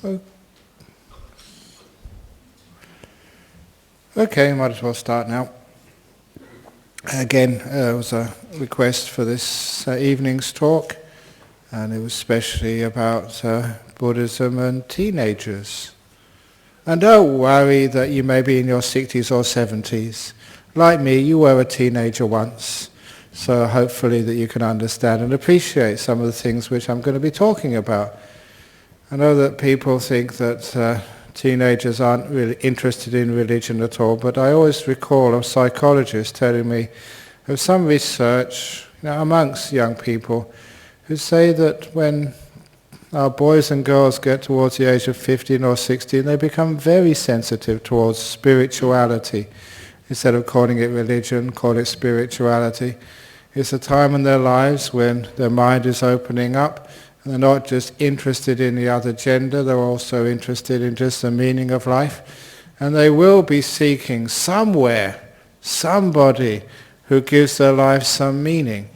Oh. Okay, might as well start now. Again, it was a request for this evening's talk, and it was especially about Buddhism and teenagers. And don't worry that you may be in your 60s or 70s. Like me, you were a teenager once, so hopefully that you can understand and appreciate some of the things which I'm going to be talking about. I know that people think that teenagers aren't really interested in religion at all, but I always recall a psychologist telling me of some research amongst young people who say that when our boys and girls get towards the age of 15 or 16, they become very sensitive towards spirituality. Instead of calling it religion, call it spirituality. It's a time in their lives when their mind is opening up. And they're not just interested in the other gender, they're also interested in just the meaning of life. And they will be seeking somewhere, somebody who gives their life some meaning.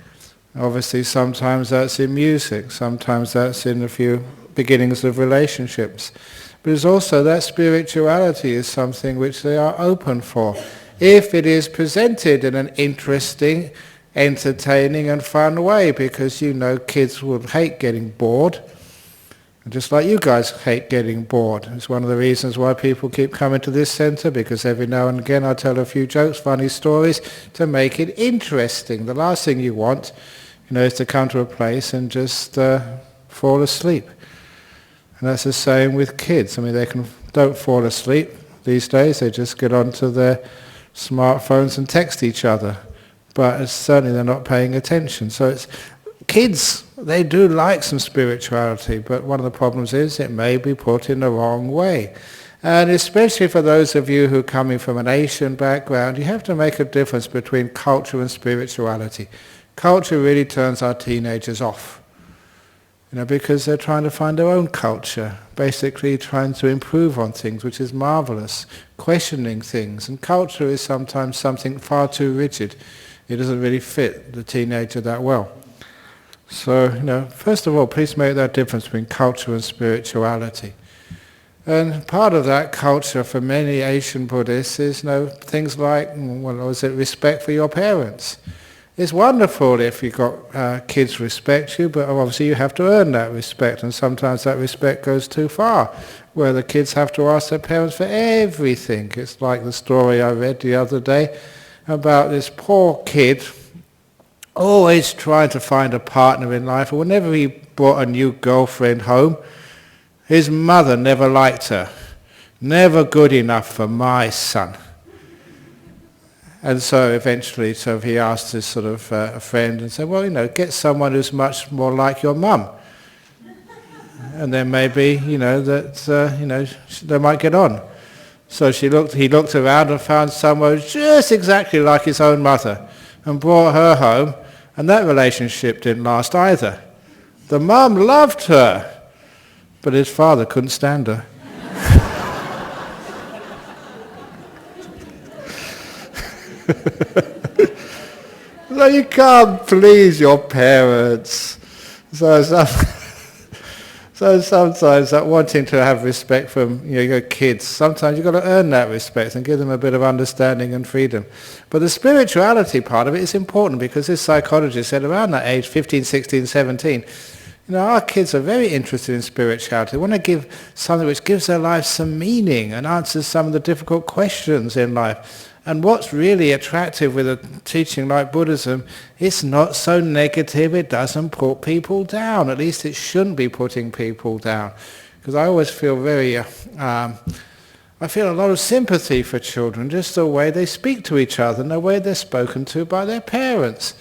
Obviously sometimes that's in music, sometimes that's in a few beginnings of relationships. But it's also that spirituality is something which they are open for, if it is presented in an interesting, entertaining and fun way, because kids will hate getting bored, just like you guys hate getting bored. It's one of the reasons why people keep coming to this centre, because every now and again I tell a few jokes, funny stories to make it interesting. The last thing you want is to come to a place and just fall asleep. And that's the same with kids. They don't fall asleep these days, they just get onto their smartphones and text each other. But certainly they're not paying attention. So it's kids, they do like some spirituality, but one of the problems is it may be put in the wrong way. And especially for those of you who are coming from an Asian background, you have to make a difference between culture and spirituality. Culture really turns our teenagers off, because they're trying to find their own culture, basically trying to improve on things, which is marvelous, questioning things. And culture is sometimes something far too rigid. It doesn't really fit the teenager that well. So, first of all, please make that difference between culture and spirituality. And part of that culture for many Asian Buddhists is, things like, respect for your parents. It's wonderful if you've got kids respect you, but obviously you have to earn that respect, and sometimes that respect goes too far, where the kids have to ask their parents for everything. It's like the story I read the other day about this poor kid always trying to find a partner in life, and whenever he brought a new girlfriend home, his mother never liked her. Never good enough for my son. And so eventually he asked his sort of a friend and said, get someone who's much more like your mum. And then maybe, they might get on. So he looked around and found someone just exactly like his own mother and brought her home, and that relationship didn't last either. The mum loved her, but his father couldn't stand her. So you can't please your parents. So sometimes that wanting to have respect from your kids, sometimes you've got to earn that respect and give them a bit of understanding and freedom. But the spirituality part of it is important, because this psychologist said around that age, 15, 16, 17, our kids are very interested in spirituality. They want to give something which gives their life some meaning and answers some of the difficult questions in life. And what's really attractive with a teaching like Buddhism, it's not so negative, it doesn't put people down. At least it shouldn't be putting people down. Because I always feel I feel a lot of sympathy for children, just the way they speak to each other and the way they're spoken to by their parents.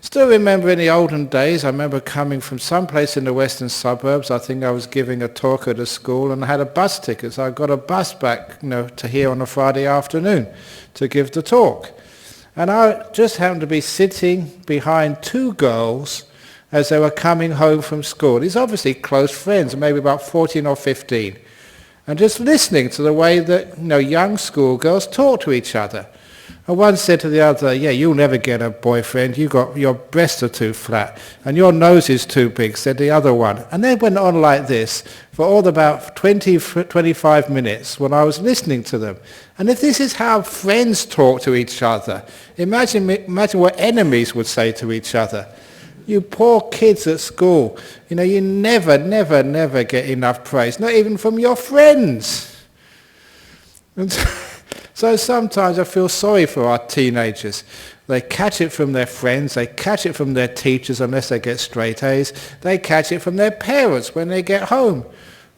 Still remember in the olden days, I remember coming from someplace in the western suburbs. I think I was giving a talk at a school and I had a bus ticket, so I got a bus back to here on a Friday afternoon to give the talk. And I just happened to be sitting behind two girls as they were coming home from school. These obviously close friends, maybe about 14 or 15. And just listening to the way that young schoolgirls talk to each other. And one said to the other, yeah, you'll never get a boyfriend, your breasts are too flat, and your nose is too big, said the other one. And they went on like this for all about 25 minutes when I was listening to them. And if this is how friends talk to each other, imagine what enemies would say to each other. You poor kids at school, you never, never, never get enough praise, not even from your friends. And so sometimes I feel sorry for our teenagers. They catch it from their friends, they catch it from their teachers unless they get straight A's, they catch it from their parents when they get home.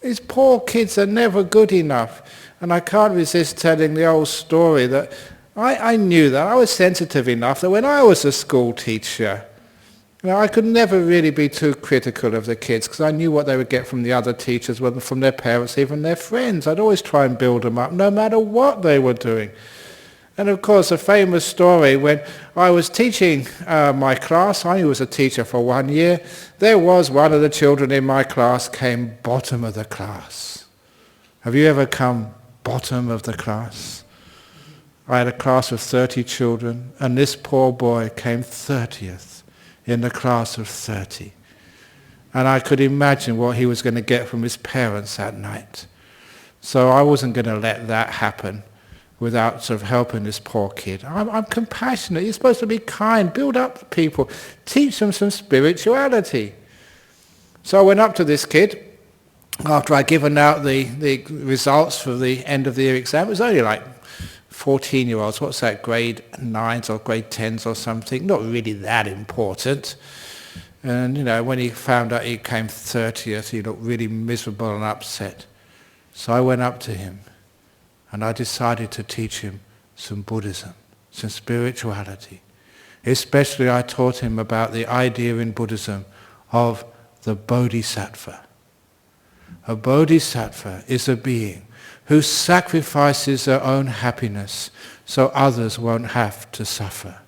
These poor kids are never good enough. And I can't resist telling the old story that I knew that. I was sensitive enough that when I was a school teacher, I could never really be too critical of the kids because I knew what they would get from the other teachers, whether from their parents, even their friends. I'd always try and build them up, no matter what they were doing. And of course, a famous story, when I was teaching my class, I was a teacher for 1 year, there was one of the children in my class came bottom of the class. Have you ever come bottom of the class? I had a class of 30 children, and this poor boy came 30th. In the class of 30. And I could imagine what he was going to get from his parents that night. So I wasn't going to let that happen without sort of helping this poor kid. I'm compassionate. You're supposed to be kind. Build up people. Teach them some spirituality. So I went up to this kid after I'd given out the results for the end of the year exam. It was only like 14-year-olds, what's that, grade 9s or grade 10s or something, not really that important. And, when he found out he came 30th, he looked really miserable and upset. So I went up to him and I decided to teach him some Buddhism, some spirituality. Especially I taught him about the idea in Buddhism of the bodhisattva. A bodhisattva is a being who sacrifices their own happiness so others won't have to suffer.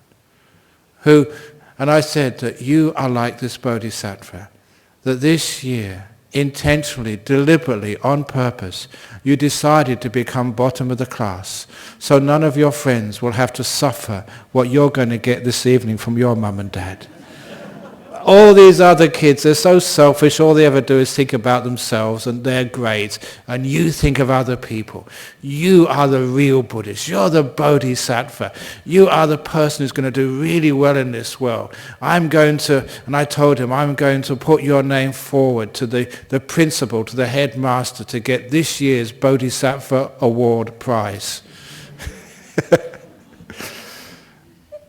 And I said that you are like this bodhisattva, that this year, intentionally, deliberately, on purpose, you decided to become bottom of the class, so none of your friends will have to suffer what you're going to get this evening from your mum and dad. All these other kids are so selfish, all they ever do is think about themselves and their grades, and you think of other people. You are the real Buddhist. You're the bodhisattva. You are the person who's going to do really well in this world. And I told him, I'm going to put your name forward to the principal, to the headmaster, to get this year's Bodhisattva Award prize.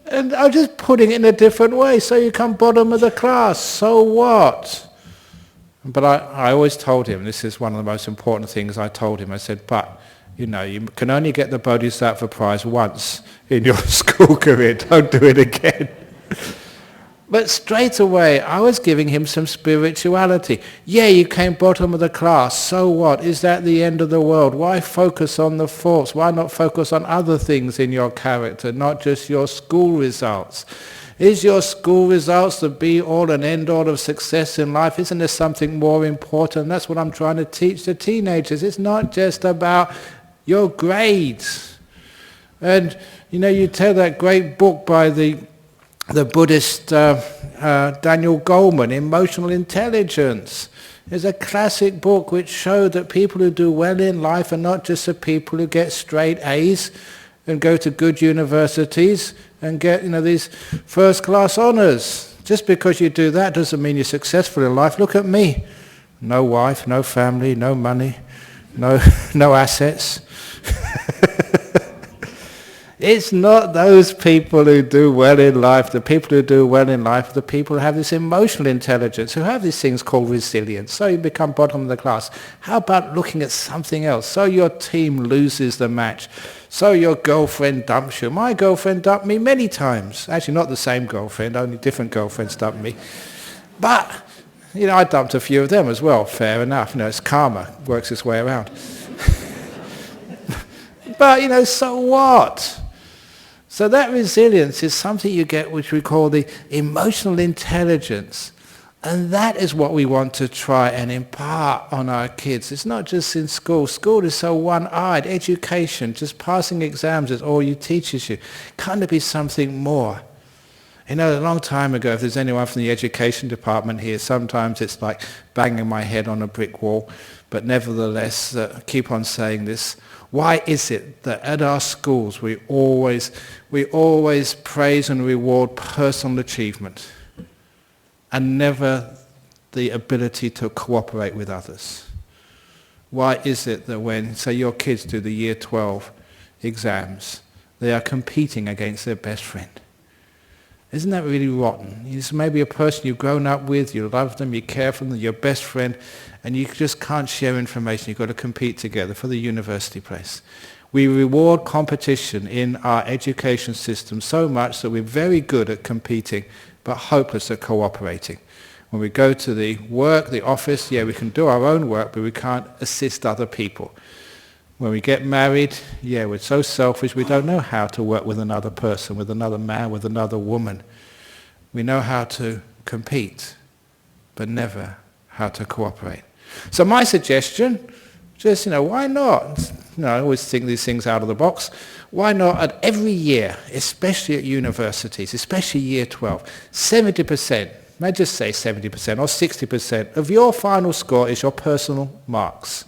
And I'm just putting it in a different way. So you come bottom of the class, so what? But I always told him, this is one of the most important things I told him. I said, but, you can only get the Bodhisattva prize once in your school career. Don't do it again. But straight away, I was giving him some spirituality. Yeah, you came bottom of the class. So what? Is that the end of the world? Why focus on the faults? Why not focus on other things in your character, not just your school results? Is your school results the be-all and end-all of success in life? Isn't there something more important? That's what I'm trying to teach the teenagers. It's not just about your grades. And, you tell that great book by the Buddhist Daniel Goleman, Emotional Intelligence. It's a classic book which showed that people who do well in life are not just the people who get straight A's and go to good universities and get these first-class honours. Just because you do that doesn't mean you're successful in life. Look at me. No wife, no family, no money, no assets. It's not those people who do well in life. The people who do well in life are the people who have this emotional intelligence, who have these things called resilience. So you become bottom of the class. How about looking at something else? So your team loses the match. So your girlfriend dumps you. My girlfriend dumped me many times. Actually, not the same girlfriend, only different girlfriends dumped me. But, I dumped a few of them as well. Fair enough. It's karma. Works its way around. But, so what? So that resilience is something you get which we call the emotional intelligence. And that is what we want to try and impart on our kids. It's not just in school. School is so one-eyed. Education, just passing exams is all you teaches you. Can't there be something more? You know, a long time ago, if there's anyone from the education department here, sometimes it's like banging my head on a brick wall, but nevertheless, keep on saying this. Why is it that at our schools we always praise and reward personal achievement and never the ability to cooperate with others? Why is it that when, say, your kids do the year 12 exams, they are competing against their best friend? Isn't that really rotten? It's maybe a person you've grown up with, you love them, you care for them, your best friend, and you just can't share information. You've got to compete together for the university place. We reward competition in our education system so much that we're very good at competing, but hopeless at cooperating. When we go to the work, the office, yeah, we can do our own work, but we can't assist other people. When we get married, yeah, we're so selfish, we don't know how to work with another person, with another man, with another woman. We know how to compete, but never how to cooperate. So my suggestion, just, why not? I always think these things out of the box. Why not at every year, especially at universities, especially year 12, 70%, may I just say 70% or 60% of your final score is your personal marks,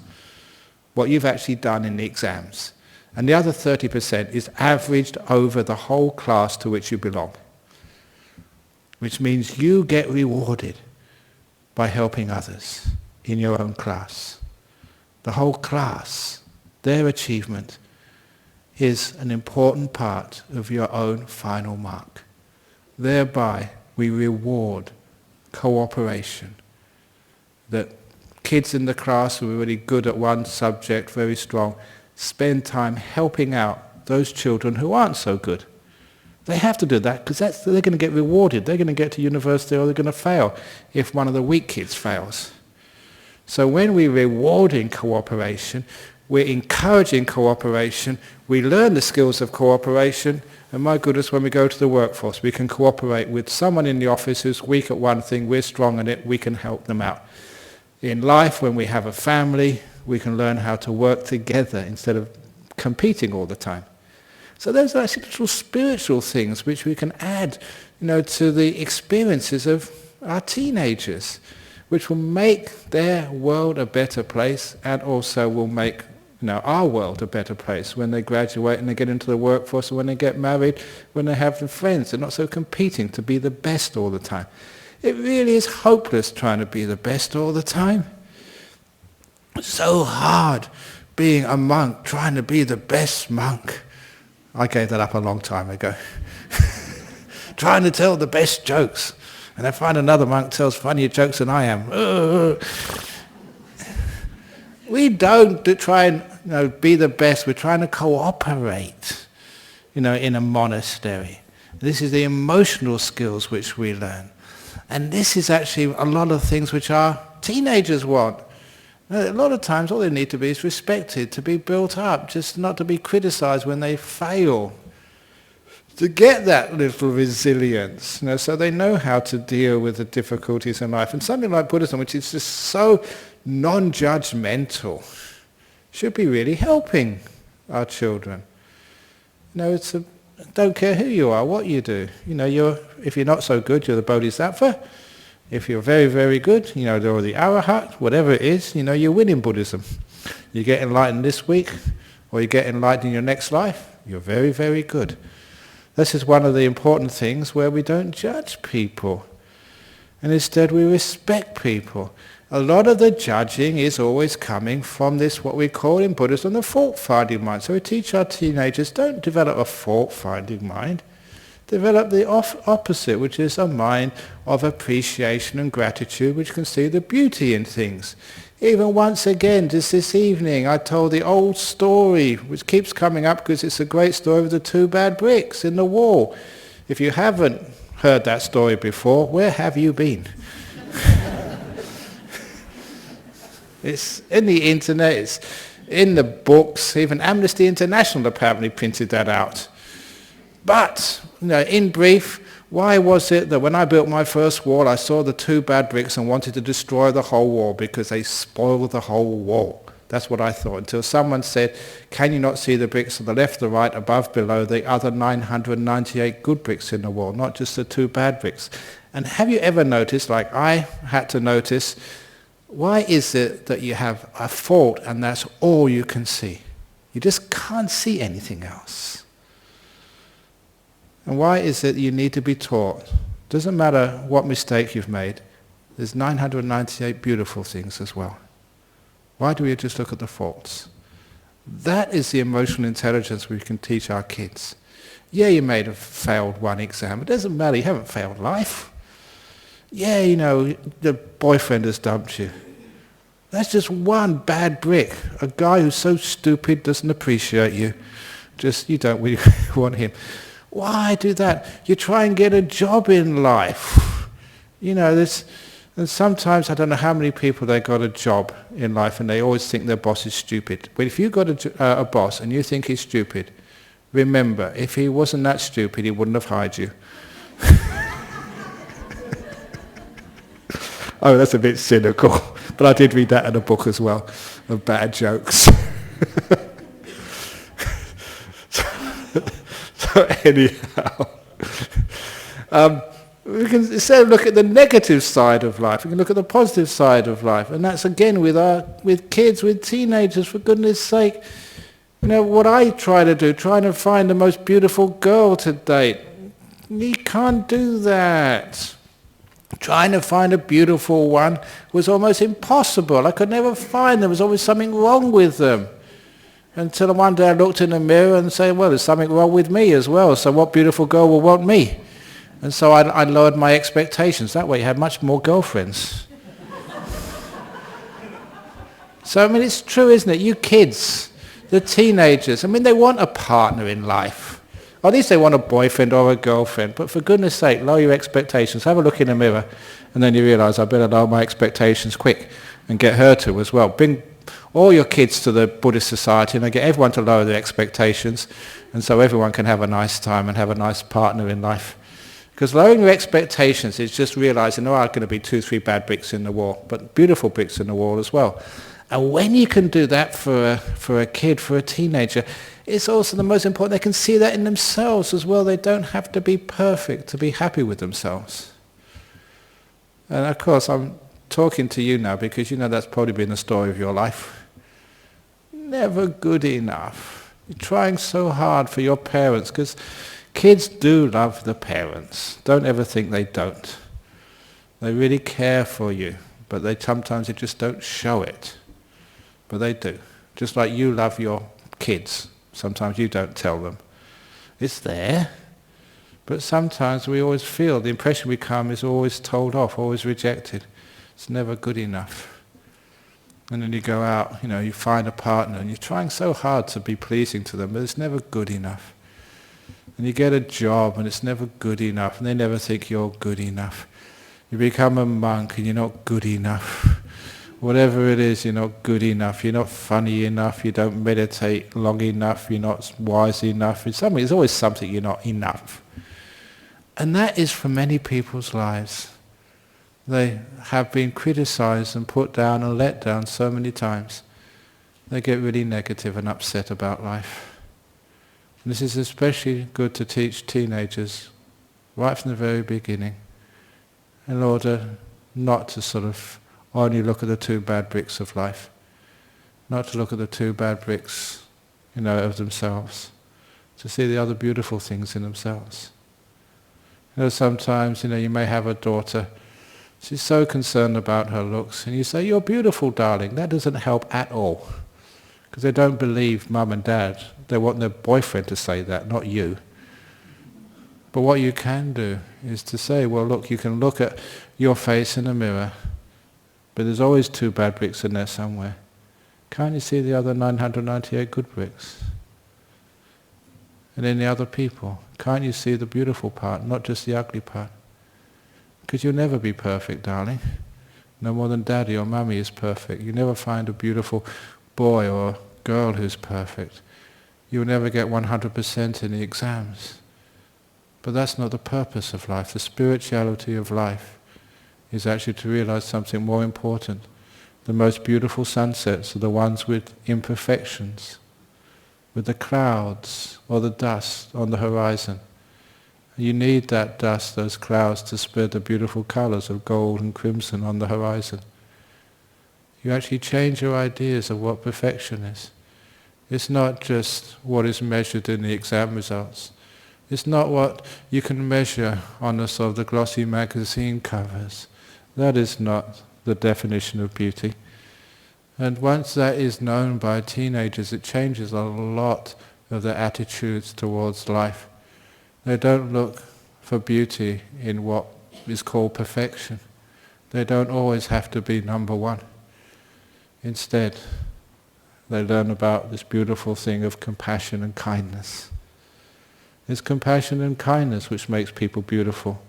what you've actually done in the exams. And the other 30% is averaged over the whole class to which you belong, which means you get rewarded by helping others in your own class. The whole class, their achievement, is an important part of your own final mark. Thereby, we reward cooperation, that kids in the class who are really good at one subject, very strong, spend time helping out those children who aren't so good. They have to do that because they're going to get rewarded. They're going to get to university or they're going to fail if one of the weak kids fails. So when we're rewarding cooperation, we're encouraging cooperation, we learn the skills of cooperation, and my goodness, when we go to the workforce, we can cooperate with someone in the office who's weak at one thing, we're strong at it, we can help them out. In life, when we have a family, we can learn how to work together instead of competing all the time. So those are actually little spiritual things which we can add, to the experiences of our teenagers, which will make their world a better place and also will make our world a better place when they graduate and they get into the workforce, and when they get married, when they have the friends. They're not so competing to be the best all the time. It really is hopeless trying to be the best all the time. It's so hard being a monk, trying to be the best monk. I gave that up a long time ago. Trying to tell the best jokes. And I find another monk tells funnier jokes than I am. We don't try and be the best. We're trying to cooperate, in a monastery. This is the emotional skills which we learn. And this is actually a lot of things which our teenagers want. A lot of times all they need to be is respected, to be built up, just not to be criticized when they fail. To get that little resilience, so they know how to deal with the difficulties in life. And something like Buddhism, which is just so non-judgmental, should be really helping our children. Don't care who you are, what you do. If you're not so good, you're the bodhisattva. If you're very, very good, or the arahat, whatever it is, you win in Buddhism. You get enlightened this week, or you get enlightened in your next life, you're very, very good. This is one of the important things where we don't judge people. And instead we respect people. A lot of the judging is always coming from this, what we call in Buddhism, the fault-finding mind. So we teach our teenagers, don't develop a fault-finding mind. Develop the opposite, which is a mind of appreciation and gratitude, which can see the beauty in things. Even once again, just this evening, I told the old story, which keeps coming up because it's a great story of the two bad bricks in the wall. If you haven't heard that story before, where have you been? It's in the internet, it's in the books, even Amnesty International apparently printed that out. But, in brief, Why was it that when I built my first wall, I saw the 2 bad bricks and wanted to destroy the whole wall because they spoiled the whole wall? That's what I thought, until someone said, can you not see the bricks on the left, the right, above, below, the other 998 good bricks in the wall, not just the 2 bad bricks? And have you ever noticed, like I had to notice, why is it that you have a fault and that's all you can see? You just can't see anything else. And why is it you need to be taught? Doesn't matter what mistake you've made, there's 998 beautiful things as well. Why do we just look at the faults? That is the emotional intelligence we can teach our kids. Yeah, you may have failed one exam. It doesn't matter, you haven't failed life. Yeah, you know, the boyfriend has dumped you. That's just one bad brick. A guy who's so stupid doesn't appreciate you. You don't really want him. Why do that? You try and get a job in life. You know, and sometimes I don't know how many people they got a job in life and they always think their boss is stupid. But if you got a boss and you think he's stupid, remember, if he wasn't that stupid, he wouldn't have hired you. Oh, that's a bit cynical. But I did read that in a book as well, of bad jokes. So anyhow, we can instead of look at the negative side of life, we can look at the positive side of life, and that's again with kids, with teenagers. For goodness' sake, you know what I try to do, trying to find the most beautiful girl to date. You can't do that. Trying to find a beautiful one was almost impossible. I could never find them. There was always something wrong with them. Until one day I looked in the mirror and said, well, there's something wrong with me as well, so what beautiful girl will want me? And so I lowered my expectations. That way you had much more girlfriends. So, I mean, it's true, isn't it? You kids, the teenagers, I mean, they want a partner in life. Or at least they want a boyfriend or a girlfriend. But for goodness sake, lower your expectations. Have a look in the mirror. And then you realize I better lower my expectations quick and get her to as well. Bring all your kids to the Buddhist society and I get everyone to lower their expectations. And so everyone can have a nice time and have a nice partner in life. Because lowering your expectations is just realizing there are going to be 2, 3 bad bricks in the wall, but beautiful bricks in the wall as well. And when you can do that for a kid, for a teenager, it's also the most important. They can see that in themselves as well. They don't have to be perfect to be happy with themselves. And of course, I'm talking to you now because you know that's probably been the story of your life. Never good enough. You're trying so hard for your parents because kids do love the parents. Don't ever think they don't. They really care for you, but sometimes they just don't show it. But they do. Just like you love your kids. Sometimes you don't tell them. It's there. But sometimes we always feel the impression we come is always told off, always rejected. It's never good enough. And then you go out, you know, you find a partner and you're trying so hard to be pleasing to them, but it's never good enough. And you get a job and it's never good enough, and they never think you're good enough. You become a monk and you're not good enough. Whatever it is, you're not good enough. You're not funny enough. You don't meditate long enough. You're not wise enough. There's always something you're not enough. And that is for many people's lives. They have been criticized and put down and let down so many times. They get really negative and upset about life. And this is especially good to teach teenagers right from the very beginning in order not to sort of only look at the 2 bad bricks of life. Not to look at the 2 bad bricks, you know, of themselves. To see the other beautiful things in themselves. You know, sometimes, you know, you may have a daughter, she's so concerned about her looks, and you say, you're beautiful, darling. That doesn't help at all. Because they don't believe mum and dad. They want their boyfriend to say that, not you. But what you can do is to say, well, look, you can look at your face in the mirror, but there's always 2 bad bricks in there somewhere. Can't you see the other 998 good bricks? And in the other people, can't you see the beautiful part, not just the ugly part? Because you'll never be perfect, darling. No more than daddy or mummy is perfect. You never find a beautiful boy or girl who's perfect. You'll never get 100% in the exams. But that's not the purpose of life. The spirituality of life is actually to realize something more important. The most beautiful sunsets are the ones with imperfections, with the clouds or the dust on the horizon. You need that dust, those clouds, to spread the beautiful colors of gold and crimson on the horizon. You actually change your ideas of what perfection is. It's not just what is measured in the exam results. It's not what you can measure on the sort of the glossy magazine covers. That is not the definition of beauty. And once that is known by teenagers, it changes a lot of their attitudes towards life. They don't look for beauty in what is called perfection. They don't always have to be number one. Instead, they learn about this beautiful thing of compassion and kindness. It's compassion and kindness which makes people beautiful,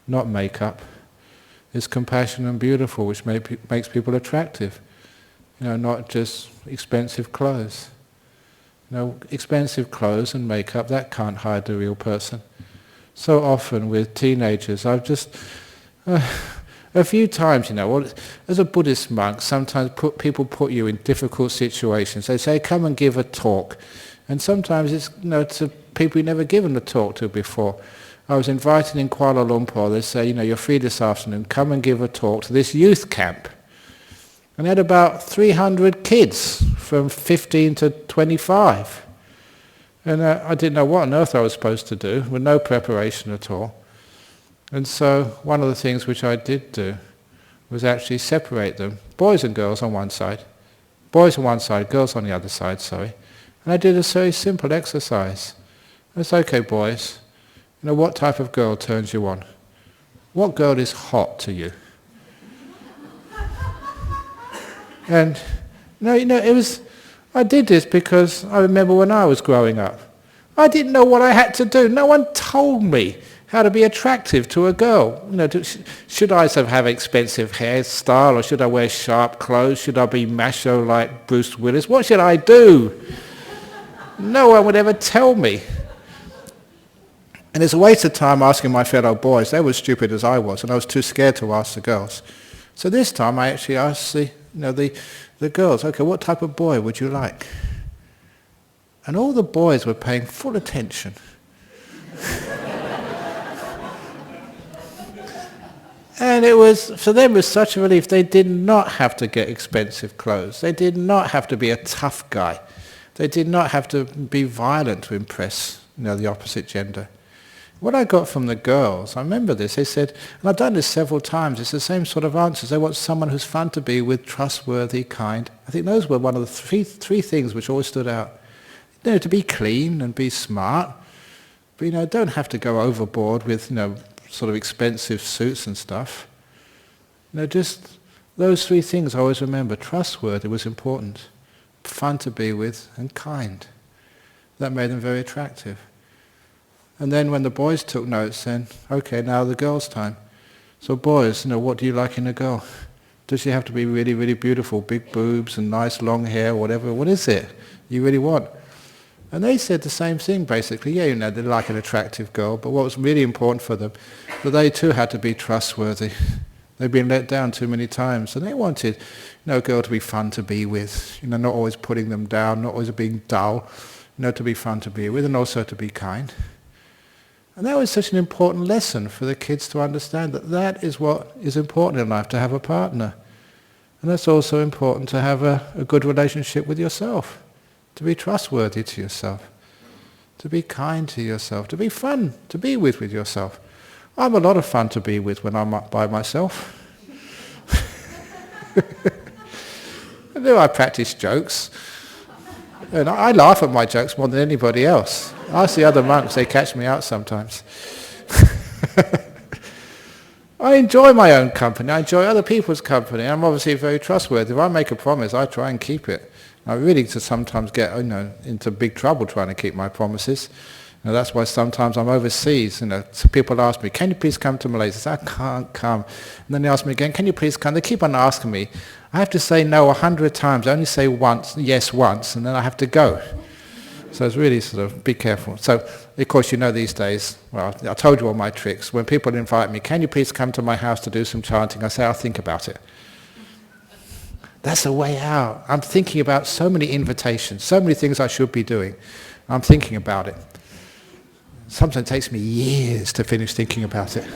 not makeup. It's compassion and beautiful which makes people attractive. Not just expensive clothes. Expensive clothes and makeup, that can't hide the real person. So often with teenagers, I've just, a few times, as a Buddhist monk, sometimes people put you in difficult situations. They say, come and give a talk. And sometimes it's to people you've never given a talk to before. I was invited in Kuala Lumpur. They say, you're free this afternoon, come and give a talk to this youth camp. And they had about 300 kids from 15 to 25. And I didn't know what on earth I was supposed to do, with no preparation at all. And so one of the things which I did do was actually separate them, boys and girls on one side, boys on one side, girls on the other side, sorry. And I did a very simple exercise. I said, okay boys, what type of girl turns you on? What girl is hot to you? And I did this because I remember when I was growing up, I didn't know what I had to do. No one told me how to be attractive to a girl. Should I have expensive hairstyle, or should I wear sharp clothes? Should I be macho like Bruce Willis? What should I do? No one would ever tell me. And it's a waste of time asking my fellow boys. They were as stupid as I was, and I was too scared to ask the girls. So this time I actually asked the girls, okay, what type of boy would you like? And all the boys were paying full attention. And it was, for them, it was such a relief. They did not have to get expensive clothes. They did not have to be a tough guy. They did not have to be violent to impress, the opposite gender. What I got from the girls, I remember this, they said, and I've done this several times, it's the same sort of answers. They want someone who's fun to be with, trustworthy, kind. I think those were one of the three things which always stood out. To be clean and be smart, but don't have to go overboard with, sort of expensive suits and stuff. Just those three things I always remember. Trustworthy was important, fun to be with, and kind. That made them very attractive. And then when the boys took notes, then, okay, now the girls' time. So boys, what do you like in a girl? Does she have to be really, really beautiful, big boobs and nice long hair, whatever? What is it you really want? And they said the same thing, basically. Yeah, they like an attractive girl, but what was really important for them, that they too had to be trustworthy. They'd been let down too many times, and they wanted, a girl to be fun to be with, not always putting them down, not always being dull, to be fun to be with, and also to be kind. And that was such an important lesson for the kids to understand, that is what is important in life, to have a partner. And that's also important to have a good relationship with yourself, to be trustworthy to yourself, to be kind to yourself, to be fun to be with yourself. I'm a lot of fun to be with when I'm by myself. I practice jokes. And I laugh at my jokes more than anybody else. Ask the other monks, they catch me out sometimes. I enjoy my own company. I enjoy other people's company. I'm obviously very trustworthy. If I make a promise, I try and keep it. I really sometimes get into big trouble trying to keep my promises. That's why sometimes I'm overseas. So people ask me, can you please come to Malaysia? I say, I can't come. And then they ask me again, can you please come? They keep on asking me. I have to say no 100 times. I only say yes once, and then I have to go. So it's really sort of, be careful. So, of course, you know these days, well, I told you all my tricks. When people invite me, can you please come to my house to do some chanting? I say, I'll think about it. That's a way out. I'm thinking about so many invitations, so many things I should be doing. I'm thinking about it. Sometimes it takes me years to finish thinking about it.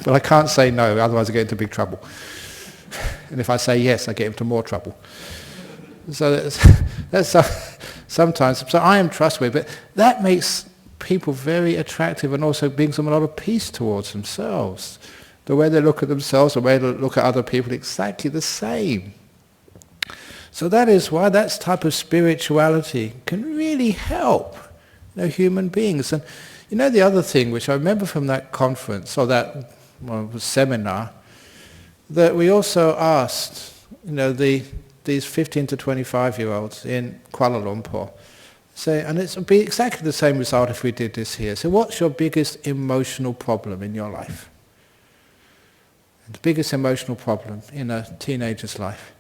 But I can't say no, otherwise I get into big trouble. And if I say yes, I get into more trouble. So that's sometimes, so I am trustworthy, but that makes people very attractive and also brings them a lot of peace towards themselves. The way they look at themselves, the way they look at other people, exactly the same. So that is why that type of spirituality can really help human beings. And the other thing, which I remember from that conference, or that seminar, that we also asked, these 15 to 25-year-olds in Kuala Lumpur, and it would be exactly the same result if we did this here. So what's your biggest emotional problem in your life? The biggest emotional problem in a teenager's life.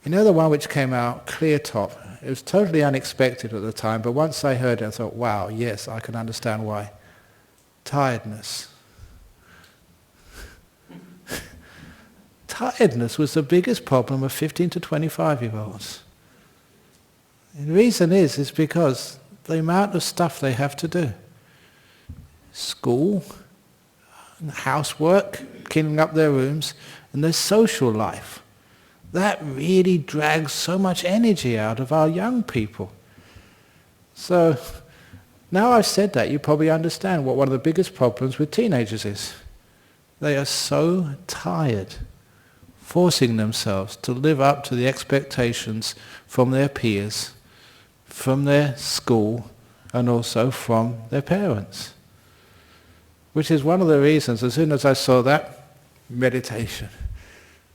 The one which came out clear top. It was totally unexpected at the time, but once I heard it, I thought, wow, yes, I can understand why. Tiredness. Tiredness was the biggest problem of 15 to 25-year-olds. And the reason is because the amount of stuff they have to do. School, housework, cleaning up their rooms, and their social life. That really drags so much energy out of our young people. So now I've said that, you probably understand what one of the biggest problems with teenagers is. They are so tired, forcing themselves to live up to the expectations from their peers, from their school, and also from their parents. Which is one of the reasons, as soon as I saw that, meditation.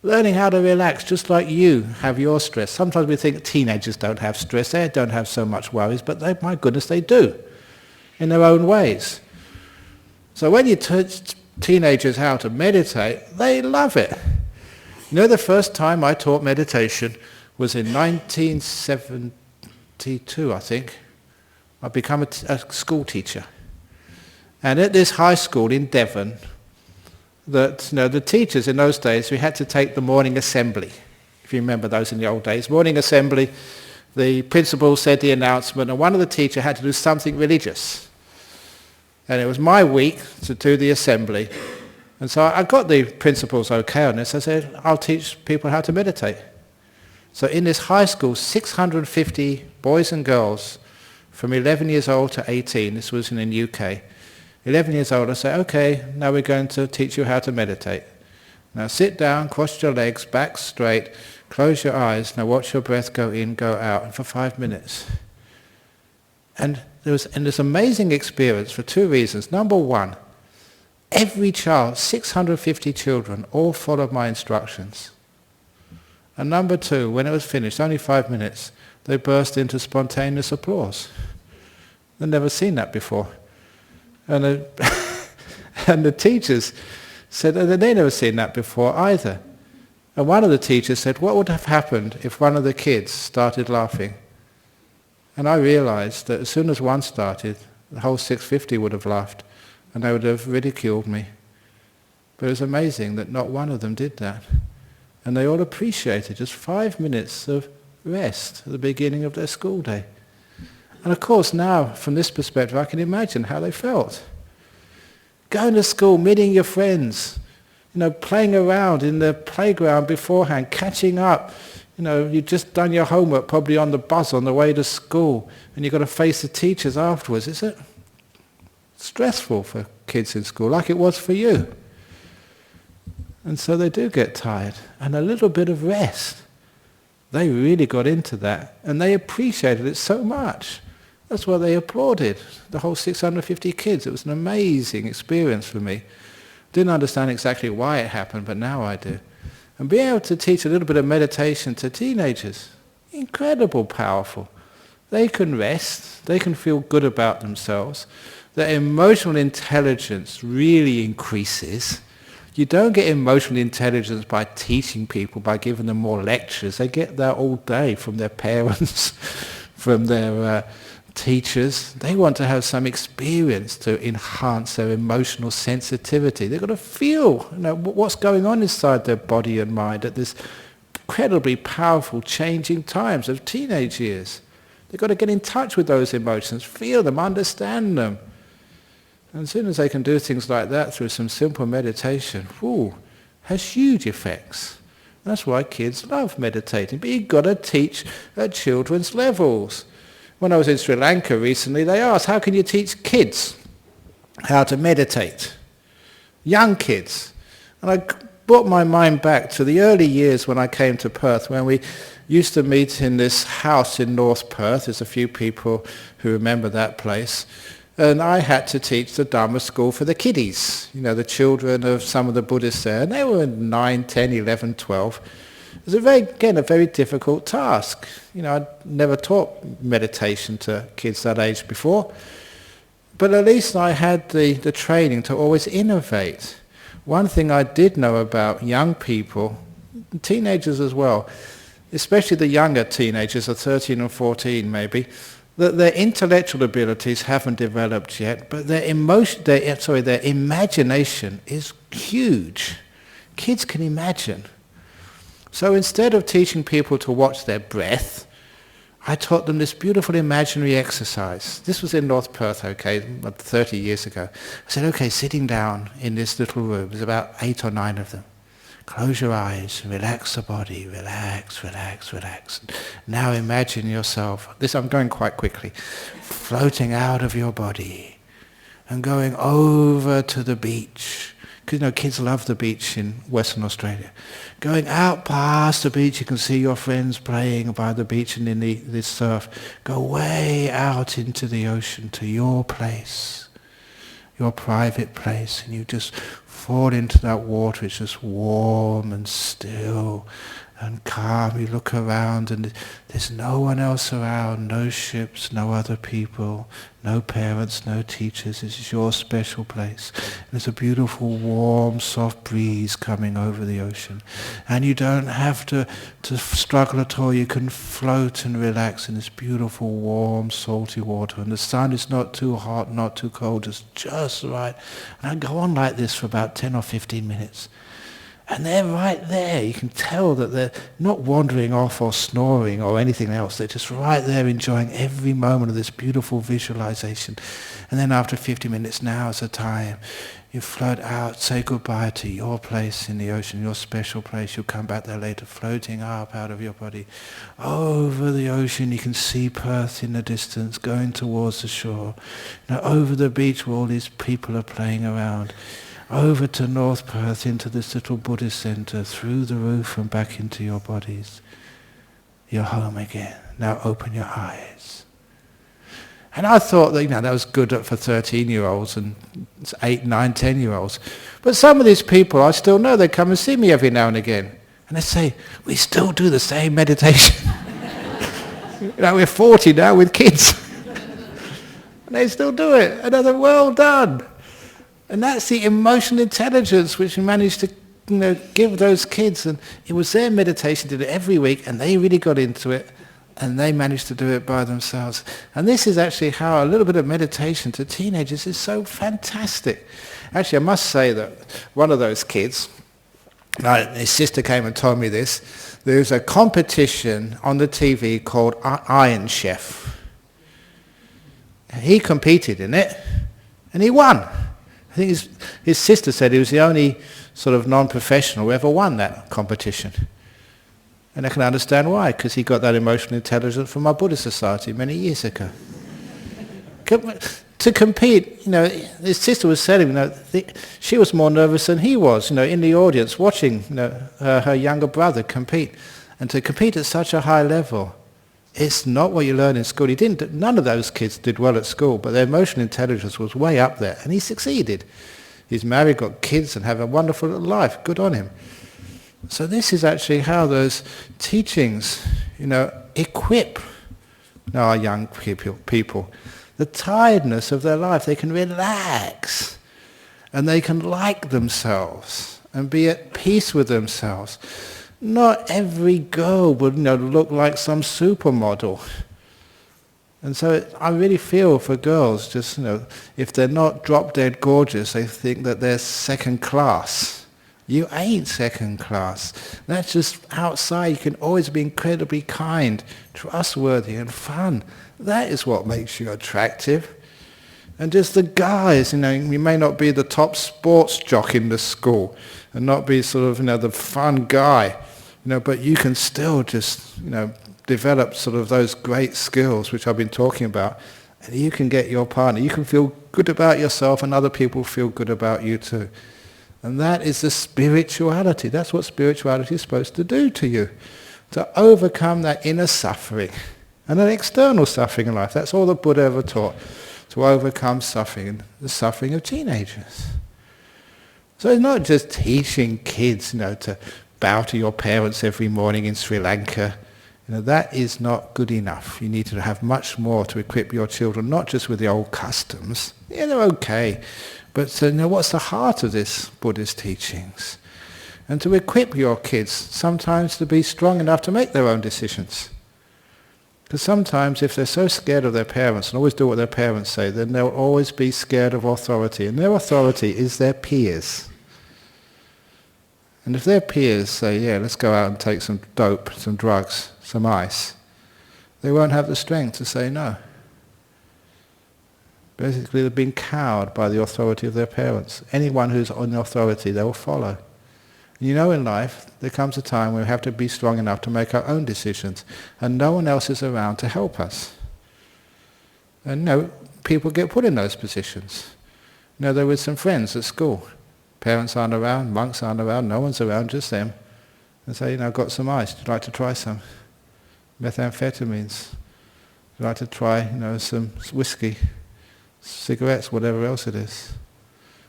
Learning how to relax, just like you have your stress. Sometimes we think teenagers don't have stress, they don't have so much worries, but my goodness, they do, in their own ways. So when you teach teenagers how to meditate, they love it. The first time I taught meditation was in 1972, I think. I'd become a school teacher. And at this high school in Devon, the teachers in those days, we had to take the morning assembly. If you remember those in the old days. Morning assembly, the principal said the announcement, and one of the teachers had to do something religious. And it was my week to do the assembly. And so I got the principals okay on this. I said, I'll teach people how to meditate. So in this high school, 650 boys and girls from 11 years old to 18, this was in the UK, 11 years old, I say, okay, now we're going to teach you how to meditate. Now sit down, cross your legs, back straight, close your eyes, now watch your breath go in, go out, for 5 minutes. And there was this amazing experience for two reasons. Number one, every child, 650 children, all followed my instructions. And number two, when it was finished, only 5 minutes, they burst into spontaneous applause. They'd never seen that before. And the teachers said that they'd never seen that before either. And one of the teachers said, what would have happened if one of the kids started laughing? And I realized that as soon as one started, the whole 650 would have laughed, and they would have ridiculed me. But it was amazing that not one of them did that. And they all appreciated just 5 minutes of rest at the beginning of their school day. And of course now, from this perspective, I can imagine how they felt. Going to school, meeting your friends, playing around in the playground beforehand, catching up. You've just done your homework probably on the bus on the way to school, and you've got to face the teachers afterwards. Is it stressful for kids in school, like it was for you? And so they do get tired. And a little bit of rest, they really got into that, and they appreciated it so much. That's why they applauded, the whole 650 kids. It was an amazing experience for me. Didn't understand exactly why it happened, but now I do. And being able to teach a little bit of meditation to teenagers, incredible powerful. They can rest, they can feel good about themselves. Their emotional intelligence really increases. You don't get emotional intelligence by teaching people, by giving them more lectures. They get that all day from their parents, from their teachers. They want to have some experience to enhance their emotional sensitivity. They've got to feel, what's going on inside their body and mind at this incredibly powerful changing times of teenage years. They've got to get in touch with those emotions, feel them, understand them. And as soon as they can do things like that through some simple meditation, has huge effects. That's why kids love meditating. But you've got to teach at children's levels. When I was in Sri Lanka recently, they asked, how can you teach kids how to meditate? Young kids. And I brought my mind back to the early years when I came to Perth, when we used to meet in this house in North Perth. There's a few people who remember that place. And I had to teach the Dharma school for the kiddies, the children of some of the Buddhists there. And they were 9, 10, 11, 12. It was a very difficult task. I'd never taught meditation to kids that age before. But at least I had the training to always innovate. One thing I did know about young people, teenagers as well, especially the younger teenagers of 13 and 14 maybe, that their intellectual abilities haven't developed yet, but their imagination is huge. Kids can imagine. So instead of teaching people to watch their breath, I taught them this beautiful imaginary exercise. This was in North Perth, 30 years ago. I said, sitting down in this little room, there's about 8 or 9 of them. Close your eyes, relax the body, relax, relax, relax. Now imagine yourself, I'm going quite quickly, floating out of your body and going over to the beach. Because kids love the beach in Western Australia. Going out past the beach, you can see your friends playing by the beach and in the surf. Go way out into the ocean to your place, your private place, and you just fall into that water. It's just warm and still and calm. You look around and there's no one else around, no ships, no other people, no parents, no teachers. This is your special place. And there's a beautiful, warm, soft breeze coming over the ocean. And you don't have to struggle at all. You can float and relax in this beautiful, warm, salty water. And the sun is not too hot, not too cold, it's just right. And I go on like this for about 10 or 15 minutes. And they're right there. You can tell that they're not wandering off or snoring or anything else. They're just right there enjoying every moment of this beautiful visualization. And then after 50 minutes, now is the time. You float out, say goodbye to your place in the ocean, your special place. You'll come back there later, floating up out of your body. Over the ocean, you can see Perth in the distance, going towards the shore. Over the beach where all these people are playing around. Over to North Perth, into this little Buddhist center, through the roof and back into your bodies. You're home again. Now open your eyes. And I thought that, that was good for 13-year-olds and 8, 9, 10-year-olds. But some of these people, I still know, they come and see me every now and again. And they say, we still do the same meditation. We're 40 now with kids. And they still do it. And I thought, well done. And that's the emotional intelligence which we managed to give those kids. And it was their meditation, did it every week, and they really got into it, and they managed to do it by themselves. And this is actually how a little bit of meditation to teenagers is so fantastic. Actually, I must say that one of those kids, his sister came and told me this, there's a competition on the TV called Iron Chef. He competed in it, and he won. I think his sister said he was the only sort of non-professional who ever won that competition. And I can understand why, because he got that emotional intelligence from our Buddhist society many years ago. To compete, his sister was telling me, she was more nervous than he was, in the audience watching her younger brother compete. And to compete at such a high level, it's not what you learn in school. None of those kids did well at school, but their emotional intelligence was way up there, and he succeeded. He's married, got kids, and have a wonderful life. Good on him. So this is actually how those teachings, equip our young people. The tiredness of their life, they can relax, and they can like themselves, and be at peace with themselves. Not every girl would look like some supermodel. And so I really feel for girls, just, if they're not drop-dead gorgeous, they think that they're second class. You ain't second class. That's just outside. You can always be incredibly kind, trustworthy, and fun. That is what makes you attractive. And just the guys, you may not be the top sports jock in the school and not be sort of, the fun guy, but you can still just, develop sort of those great skills which I've been talking about, and you can get your partner. You can feel good about yourself and other people feel good about you too. And that is the spirituality. That's what spirituality is supposed to do to you, to overcome that inner suffering and an external suffering in life. That's all the Buddha ever taught, to overcome suffering, the suffering of teenagers. So it's not just teaching kids, to bow to your parents every morning in Sri Lanka. That is not good enough. You need to have much more to equip your children, not just with the old customs. Yeah, they're okay. But what's the heart of this Buddhist teachings? And to equip your kids sometimes to be strong enough to make their own decisions. Because sometimes if they're so scared of their parents and always do what their parents say, then they'll always be scared of authority. And their authority is their peers. And if their peers say, yeah, let's go out and take some dope, some drugs, some ice, they won't have the strength to say no. Basically, they've been cowed by the authority of their parents. Anyone who's on the authority, they will follow. In life, there comes a time where we have to be strong enough to make our own decisions, and no one else is around to help us. And people get put in those positions. They're with some friends at school. Parents aren't around, monks aren't around, no one's around, just them. And say, I've got some ice, would you like to try some? Methamphetamines. Would you like to try, some whiskey, cigarettes, whatever else it is?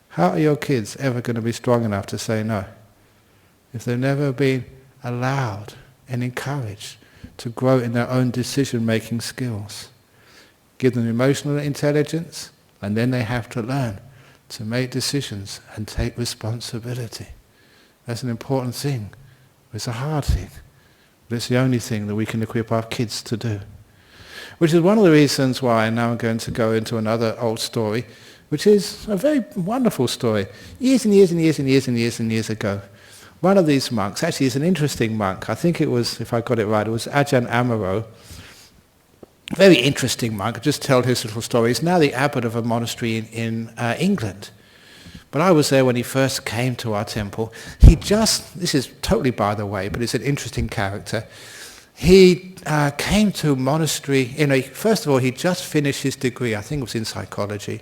How are your kids ever going to be strong enough to say no? If they've never been allowed and encouraged to grow in their own decision-making skills. Give them emotional intelligence, and then they have to learn to make decisions and take responsibility. That's an important thing. It's a hard thing. But it's the only thing that we can equip our kids to do. Which is one of the reasons why now I'm going to go into another old story, which is a very wonderful story. Years and years and years and years and years and years ago, one of these monks, actually he's an interesting monk, I think it was, if I got it right, it was Ajahn Brahm, very interesting monk. I'll just tell his little story. He's now the abbot of a monastery in England. But I was there when he first came to our temple. This is totally by the way, but it's an interesting character. He came to monastery, first of all, he just finished his degree, I think it was in psychology.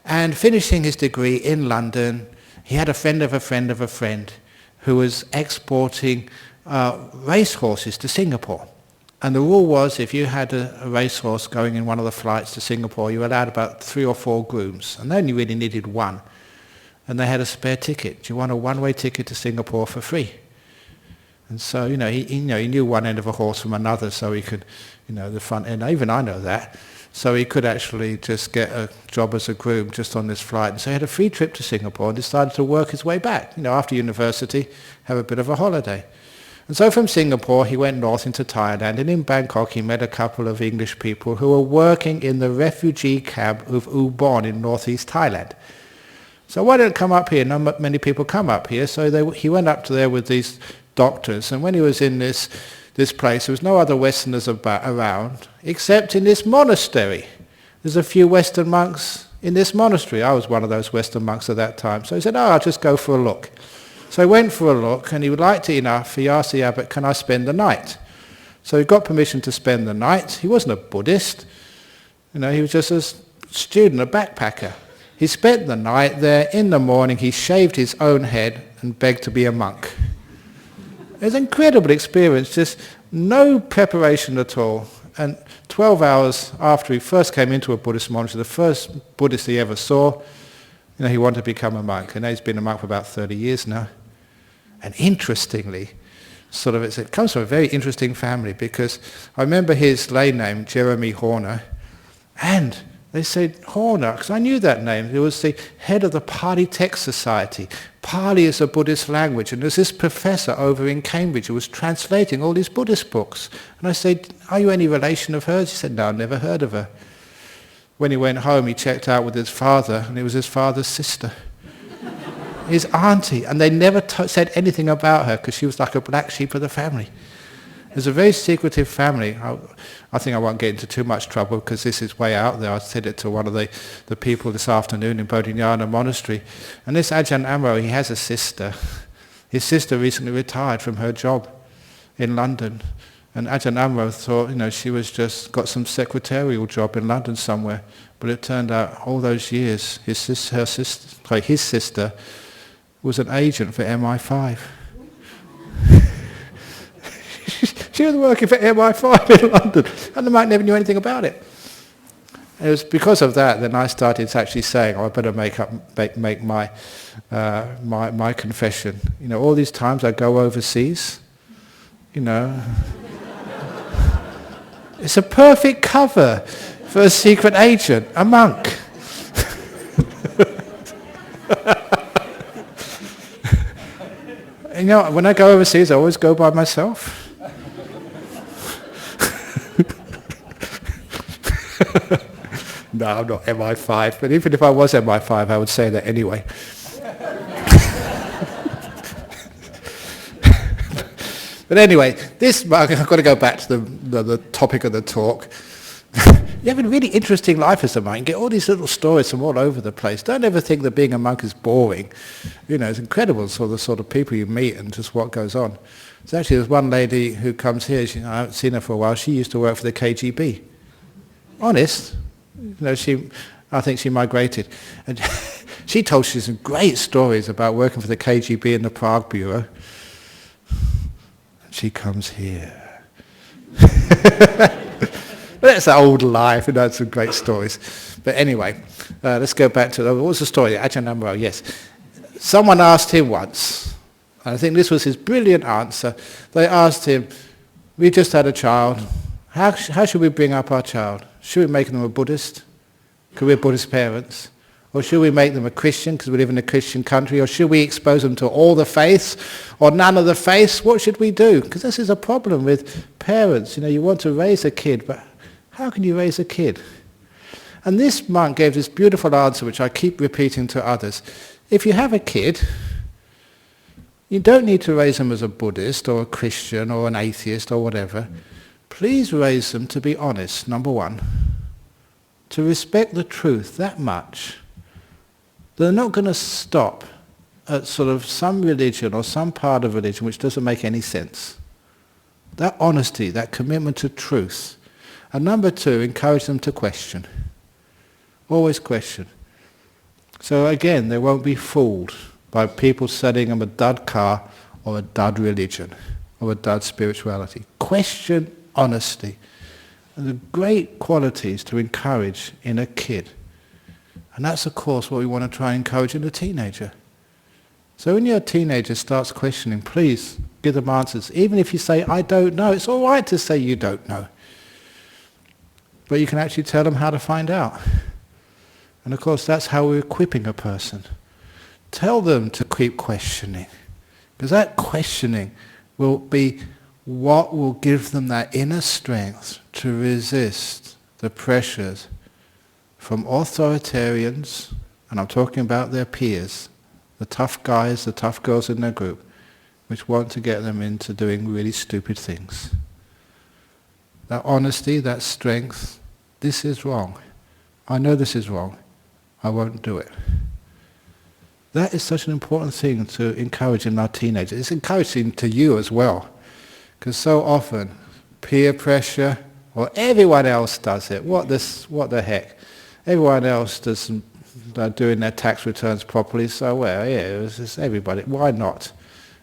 And finishing his degree in London, he had a friend of a friend of a friend who was exporting racehorses to Singapore. And the rule was, if you had a racehorse going in one of the flights to Singapore, you were allowed about 3 or 4 grooms, and they only really needed one. And they had a spare ticket. Do you want a one-way ticket to Singapore for free? And so, he knew one end of a horse from another, so he could, the front end. Even I know that. So he could actually just get a job as a groom just on this flight. And so he had a free trip to Singapore and decided to work his way back. After university, have a bit of a holiday. And so from Singapore, he went north into Thailand, and in Bangkok, he met a couple of English people who were working in the refugee camp of Ubon in northeast Thailand. So why don't come up here? Not many people come up here. So he went up to there with these doctors, and when he was in this place, there was no other Westerners around, except in this monastery. There's a few Western monks in this monastery. I was one of those Western monks at that time. So he said, I'll just go for a look. So he went for a look, and he liked it enough. He asked the abbot, can I spend the night? So he got permission to spend the night. He wasn't a Buddhist. He was just a student, a backpacker. He spent the night there. In the morning, he shaved his own head and begged to be a monk. It was an incredible experience, just no preparation at all. And 12 hours after he first came into a Buddhist monastery, the first Buddhist he ever saw, he wanted to become a monk. And now he's been a monk for about 30 years now. And interestingly, it comes from a very interesting family, because I remember his lay name, Jeremy Horner, and They said, Horner, because I knew that name. He was the head of the Pali Text Society. Pali is a Buddhist language, and there's this professor over in Cambridge who was translating all these Buddhist books. And I said, are you any relation of hers? He said, no, I've never heard of her. When he went home, he checked out with his father, and it was his father's sister. His auntie, and they never said anything about her because she was like a black sheep of the family. It's a very secretive family. I think I won't get into too much trouble because this is way out there. I said it to one of the people this afternoon in Bodhinyana Monastery. And this Ajahn Amro, he has a sister. His sister recently retired from her job in London. And Ajahn Amro thought, she was just got some secretarial job in London somewhere. But it turned out all those years, his sister was an agent for MI5. She was working for MI5 in London, and the monk never knew anything about it. It was because of that then I started actually saying, I better make my my confession. All these times I go overseas, it's a perfect cover for a secret agent, a monk. When I go overseas, I always go by myself. No, I'm not MI5, but even if I was MI5, I would say that anyway. But anyway, I've got to go back to the topic of the talk. You have a really interesting life as a monk. You get all these little stories from all over the place. Don't ever think that being a monk is boring. It's incredible the sort of people you meet and just what goes on. So actually there's one lady who comes here, I haven't seen her for a while, she used to work for the KGB. Honest. I think she migrated. And she told us some great stories about working for the KGB in the Prague Bureau. And she comes here. That's an old life, some great stories. But anyway, let's go back to, what was the story? Ajahn Amro, yes. Someone asked him once, and I think this was his brilliant answer. They asked him, we just had a child. How should we bring up our child? Should we make them a Buddhist? Because we're Buddhist parents. Or should we make them a Christian because we live in a Christian country? Or should we expose them to all the faiths or none of the faiths? What should we do? Because this is a problem with parents. You want to raise a kid, but how can you raise a kid? And this monk gave this beautiful answer, which I keep repeating to others. If you have a kid, you don't need to raise them as a Buddhist or a Christian or an atheist or whatever. Please raise them to be honest, number one. To respect the truth that much. They're not going to stop at sort of some religion or some part of religion which doesn't make any sense. That honesty, that commitment to truth. And number two, encourage them to question. Always question. So again, they won't be fooled by people selling them a dud car or a dud religion or a dud spirituality. Question honesty. And the great qualities to encourage in a kid. And that's of course what we want to try and encourage in a teenager. So when your teenager starts questioning, please give them answers. Even if you say, I don't know, it's all right to say you don't know. But you can actually tell them how to find out. And of course that's how we're equipping a person. Tell them to keep questioning. Because that questioning will be what will give them that inner strength to resist the pressures from authoritarians, and I'm talking about their peers, the tough guys, the tough girls in their group, which want to get them into doing really stupid things. That honesty, that strength, this is wrong. I know this is wrong. I won't do it. That is such an important thing to encourage in our teenagers. It's encouraging to you as well. Because so often, peer pressure, or everyone else does it. What the heck? Everyone else doesn't doing their tax returns properly, so well, yeah, it's just everybody. Why not?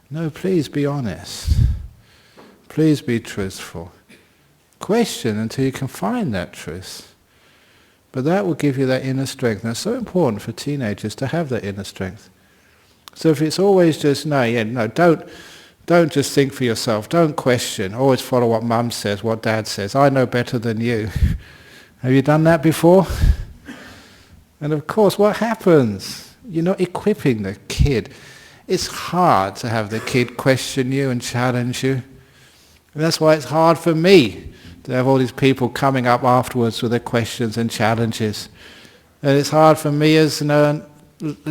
No, please be honest. Please be truthful. Question until you can find that truth. But that will give you that inner strength. And it's so important for teenagers to have that inner strength. So if it's always just, don't just think for yourself. Don't question. Always follow what mum says, what dad says. I know better than you. Have you done that before? And of course, what happens? You're not equipping the kid. It's hard to have the kid question you and challenge you. And that's why it's hard for me to have all these people coming up afterwards with their questions and challenges. And it's hard for me as a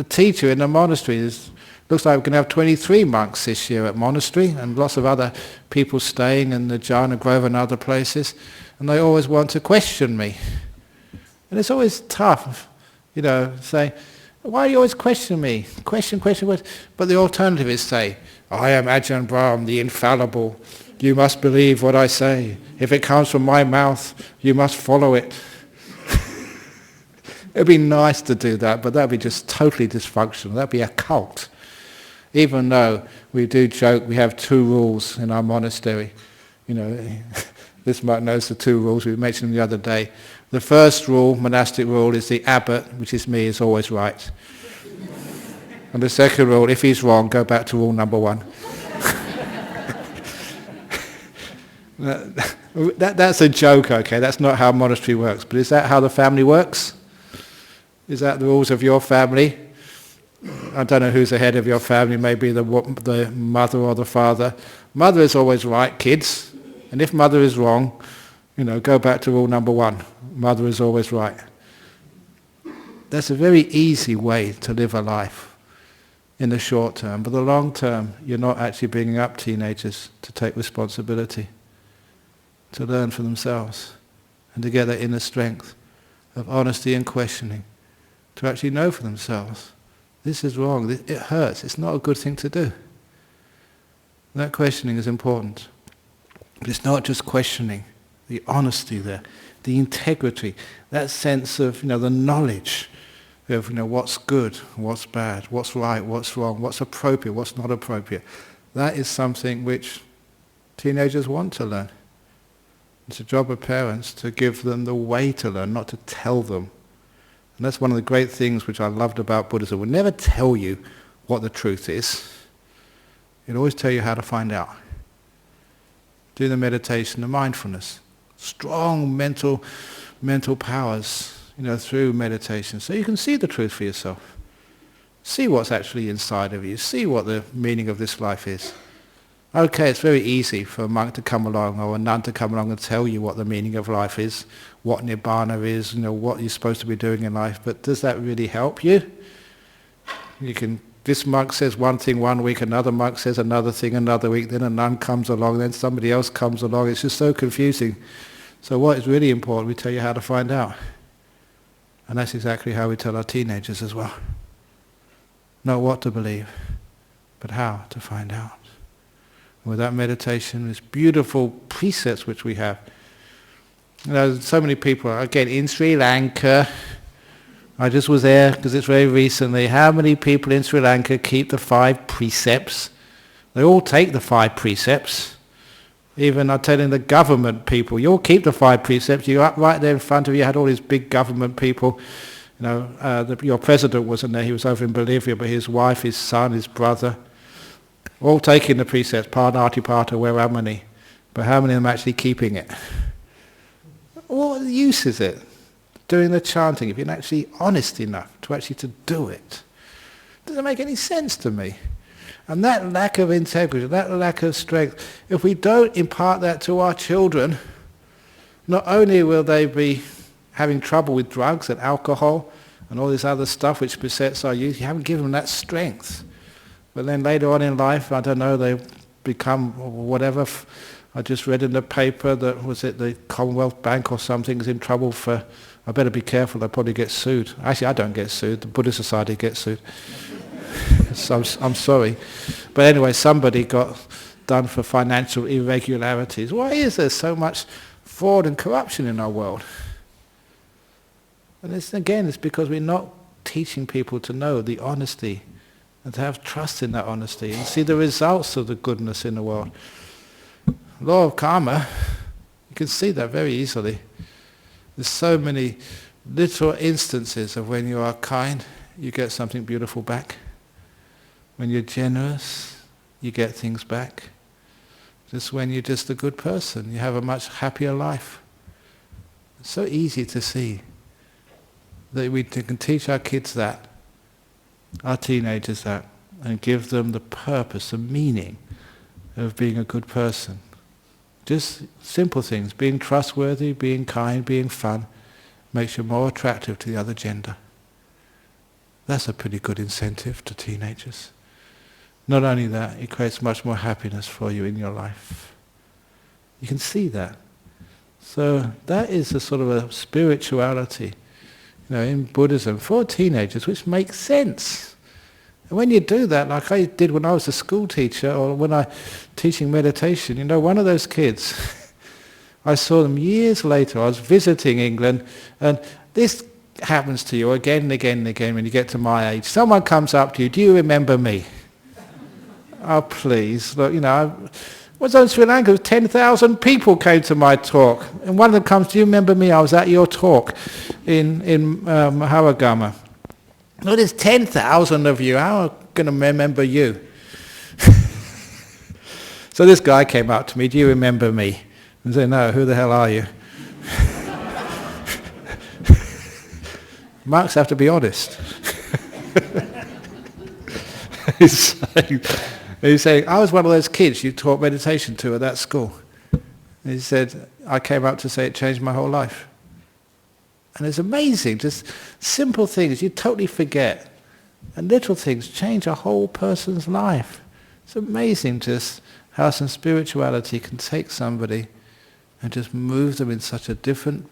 teacher in the monastery. It looks like we're going to have 23 monks this year at monastery, and lots of other people staying in the Jhana Grove and other places, and they always want to question me. And it's always tough, saying, why do you always question me? Question. But the alternative is say, I am Ajahn Brahm, the infallible. You must believe what I say. If it comes from my mouth, you must follow it. It'd be nice to do that, but that'd be just totally dysfunctional. That'd be a cult. Even though we do joke, we have 2 rules in our monastery. This monk knows the 2 rules. We mentioned them the other day. The first rule, monastic rule, is the abbot, which is me, is always right. And the second rule, if he's wrong, go back to rule number 1. That's a joke, okay? That's not how monastery works. But is that how the family works? Is that the rules of your family? I don't know who's the head of your family, maybe the mother or the father. Mother is always right, kids. And if mother is wrong, go back to rule number 1. Mother is always right. That's a very easy way to live a life in the short term. But the long term, you're not actually bringing up teenagers to take responsibility, to learn for themselves, and to get that inner strength of honesty and questioning, to actually know for themselves, this is wrong, it hurts, it's not a good thing to do. That questioning is important. But it's not just questioning, the honesty there, the integrity, that sense of the knowledge of what's good, what's bad, what's right, what's wrong, what's appropriate, what's not appropriate. That is something which teenagers want to learn. It's a job of parents to give them the way to learn, not to tell them. And that's one of the great things which I loved about Buddhism. It will never tell you what the truth is. It'll always tell you how to find out. Do the meditation, the mindfulness. Strong mental powers, through meditation. So you can see the truth for yourself. See what's actually inside of you. See what the meaning of this life is. Okay, it's very easy for a monk to come along or a nun to come along and tell you what the meaning of life is, what nibbana is, what you're supposed to be doing in life, but does that really help you? This monk says one thing one week, another monk says another thing another week, then a nun comes along, then somebody else comes along. It's just so confusing. So what is really important, we tell you how to find out. And that's exactly how we tell our teenagers as well. Not what to believe, but how to find out. With that meditation, these beautiful precepts which we have. So many people, again, in Sri Lanka, I just was there because it's very recently, how many people in Sri Lanka keep the 5 precepts? They all take the 5 precepts. Even I'm telling the government people, you all keep the 5 precepts. You up right there in front of you, had all these big government people. Your president wasn't there, he was over in Bolivia, but his wife, his son, his brother, all taking the precepts, Parnatipata, Veramani, but how many of them are actually keeping it? What use is it? Doing the chanting, if you're actually honest enough to actually to do it. Doesn't make any sense to me. And that lack of integrity, that lack of strength, if we don't impart that to our children, not only will they be having trouble with drugs and alcohol and all this other stuff which besets our youth, you haven't given them that strength. But then later on in life, I don't know, they become whatever. I just read in the paper that, was it the Commonwealth Bank or something is in trouble for, I better be careful, they'll probably get sued. Actually, I don't get sued, the Buddhist Society gets sued. So I'm sorry. But anyway, somebody got done for financial irregularities. Why is there so much fraud and corruption in our world? And it's because we're not teaching people to know the honesty and to have trust in that honesty and see the results of the goodness in the world. Law of karma, you can see that very easily. There's so many little instances of when you are kind, you get something beautiful back. When you're generous, you get things back. Just when you're just a good person, you have a much happier life. It's so easy to see. that we can teach our kids that, our teenagers that, and give them the purpose, the meaning of being a good person. Just simple things, being trustworthy, being kind, being fun, makes you more attractive to the other gender. That's a pretty good incentive to teenagers. Not only that, it creates much more happiness for you in your life. You can see that. So that is a sort of a spirituality, in Buddhism for teenagers, which makes sense. And when you do that, like I did when I was a school teacher, or when I teaching meditation, one of those kids, I saw them years later. I was visiting England, and this happens to you again and again and again when you get to my age. Someone comes up to you, do you remember me? Oh, please. Look, I was on Sri Lanka, 10,000 people came to my talk. And one of them comes, do you remember me? I was at your talk in Maharagama. Well, there's 10,000 of you. How am I going to remember you? So this guy came up to me, do you remember me? And I said, no, who the hell are you? Monks have to be honest. He's saying, I was one of those kids you taught meditation to at that school. And he said, I came up to say it changed my whole life. And it's amazing, just simple things you totally forget. And little things change a whole person's life. It's amazing just how some spirituality can take somebody and just move them in such a different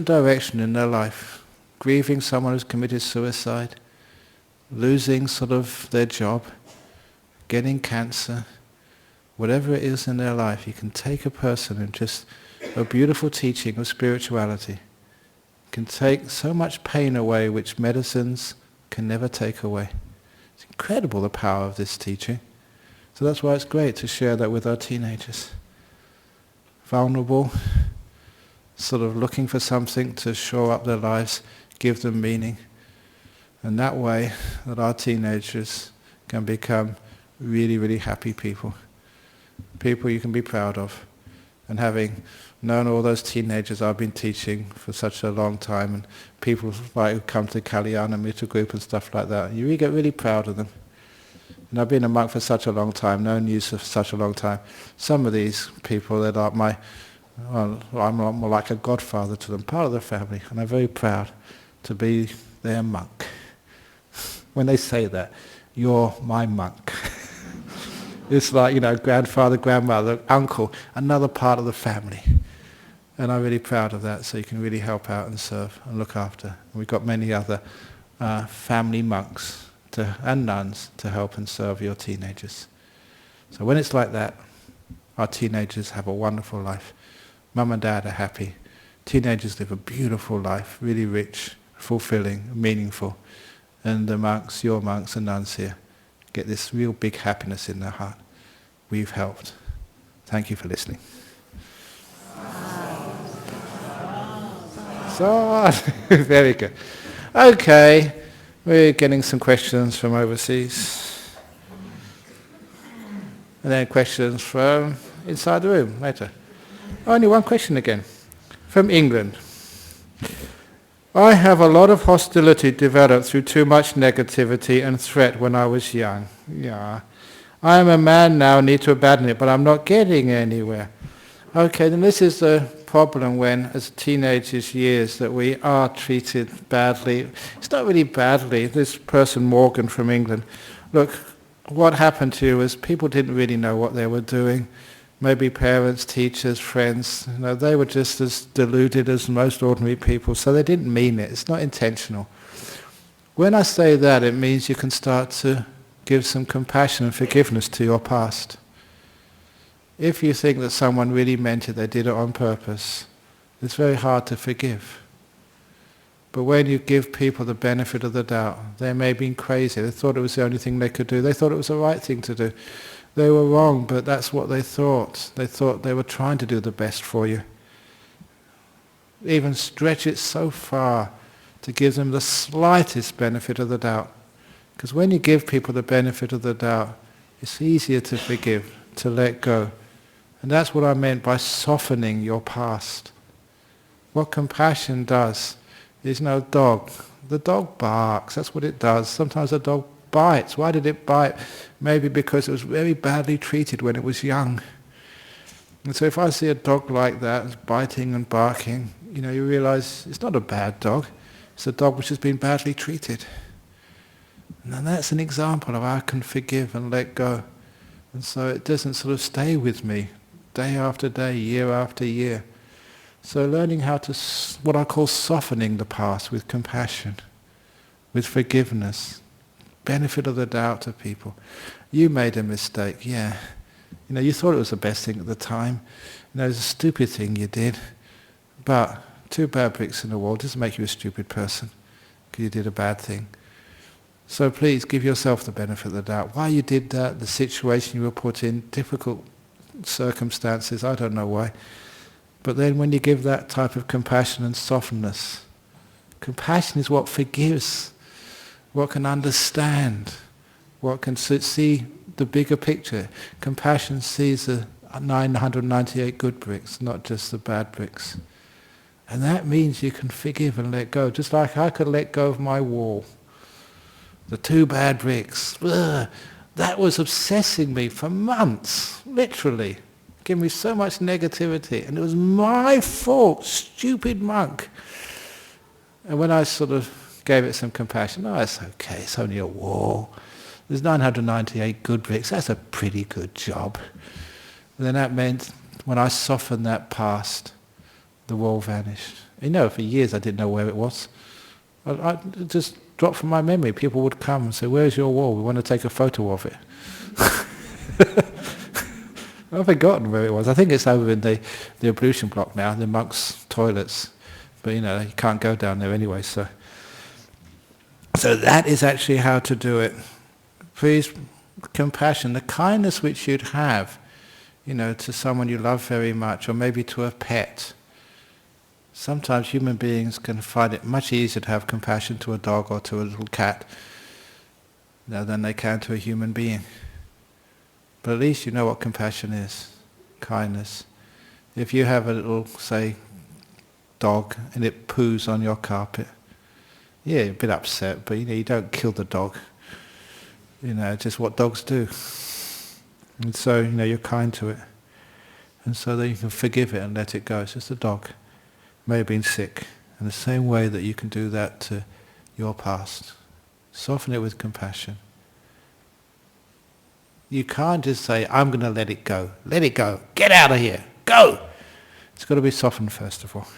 direction in their life. Grieving someone who's committed suicide, losing sort of their job, getting cancer, whatever it is in their life, you can take a person and just a beautiful teaching of spirituality can take so much pain away which medicines can never take away. It's incredible the power of this teaching. So that's why it's great to share that with our teenagers. Vulnerable, sort of looking for something to shore up their lives, give them meaning. And that way that our teenagers can become really, really happy people. People you can be proud of. And having known all those teenagers I've been teaching for such a long time, and people like who come to Kalyana Mitra group and stuff like that, you really get really proud of them. And I've been a monk for such a long time, known you for such a long time. Some of these people, they're like I'm more like a godfather to them, part of the family, and I'm very proud to be their monk. When they say that, you're my monk. It's like, grandfather, grandmother, uncle, another part of the family. And I'm really proud of that, so you can really help out and serve and look after. And we've got many other family monks and nuns to help and serve your teenagers. So when it's like that, our teenagers have a wonderful life. Mum and dad are happy. Teenagers live a beautiful life, really rich, fulfilling, meaningful. And the monks, your monks and nuns here, get this real big happiness in their heart. We've helped. Thank you for listening. So, very good. Okay, we're getting some questions from overseas. And then questions from inside the room later. Only one question again. From England. I have a lot of hostility developed through too much negativity and threat when I was young. Yeah. I am a man now, need to abandon it, but I'm not getting anywhere. Okay, then this is the problem when, as teenagers' years, that we are treated badly. It's not really badly. This person, Morgan from England, look, what happened to you is people didn't really know what they were doing. Maybe parents, teachers, friends, they were just as deluded as most ordinary people, so they didn't mean it. It's not intentional. When I say that, it means you can start to give some compassion and forgiveness to your past. If you think that someone really meant it, they did it on purpose, it's very hard to forgive. But when you give people the benefit of the doubt, they may have been crazy, they thought it was the only thing they could do, they thought it was the right thing to do. They were wrong, but that's what they thought. They thought they were trying to do the best for you. Even stretch it so far to give them the slightest benefit of the doubt. Because when you give people the benefit of the doubt, it's easier to forgive, to let go. And that's what I meant by softening your past. What compassion does There's no dog. The dog barks, that's what it does. Sometimes the dog bites. Why did it bite? Maybe because it was very badly treated when it was young. And so if I see a dog like that, biting and barking, you realize it's not a bad dog. It's a dog which has been badly treated. And that's an example of how I can forgive and let go. And so it doesn't sort of stay with me day after day, year after year. So learning how to, what I call softening the past with compassion, with forgiveness, benefit of the doubt to people. You made a mistake, yeah. You thought it was the best thing at the time. It was a stupid thing you did. But 2 bad bricks in the wall doesn't make you a stupid person because you did a bad thing. So please give yourself the benefit of the doubt. Why you did that, the situation you were put in, difficult circumstances, I don't know why. But then when you give that type of compassion and softness, compassion is what forgives, what can understand, what can see the bigger picture. Compassion sees the 998 good bricks, not just the bad bricks. And that means you can forgive and let go, just like I could let go of my wall. The 2 bad bricks, that was obsessing me for months, literally. Giving me so much negativity, and it was my fault, stupid monk. And when I sort of gave it some compassion, it's okay, it's only a wall. There's 998 good bricks, that's a pretty good job. And then that meant when I softened that past, the wall vanished. For years I didn't know where it was. I just dropped from my memory. People would come and say, "Where's your wall? We want to take a photo of it." I've forgotten where it was. I think it's over in the ablution block now, the monks' toilets. But you can't go down there anyway, so that is actually how to do it. Please, compassion, the kindness which you'd have, to someone you love very much, or maybe to a pet. Sometimes human beings can find it much easier to have compassion to a dog or to a little cat than they can to a human being. But at least you know what compassion is, kindness. If you have a little, say, dog and it poos on your carpet, yeah, you're a bit upset, but you don't kill the dog. Just what dogs do. And so, you're kind to it. And so then you can forgive it and let it go. It's just a dog. May have been sick. In the same way that you can do that to your past. Soften it with compassion. You can't just say, "I'm going to let it go. Let it go. Get out of here. Go!" It's got to be softened first of all.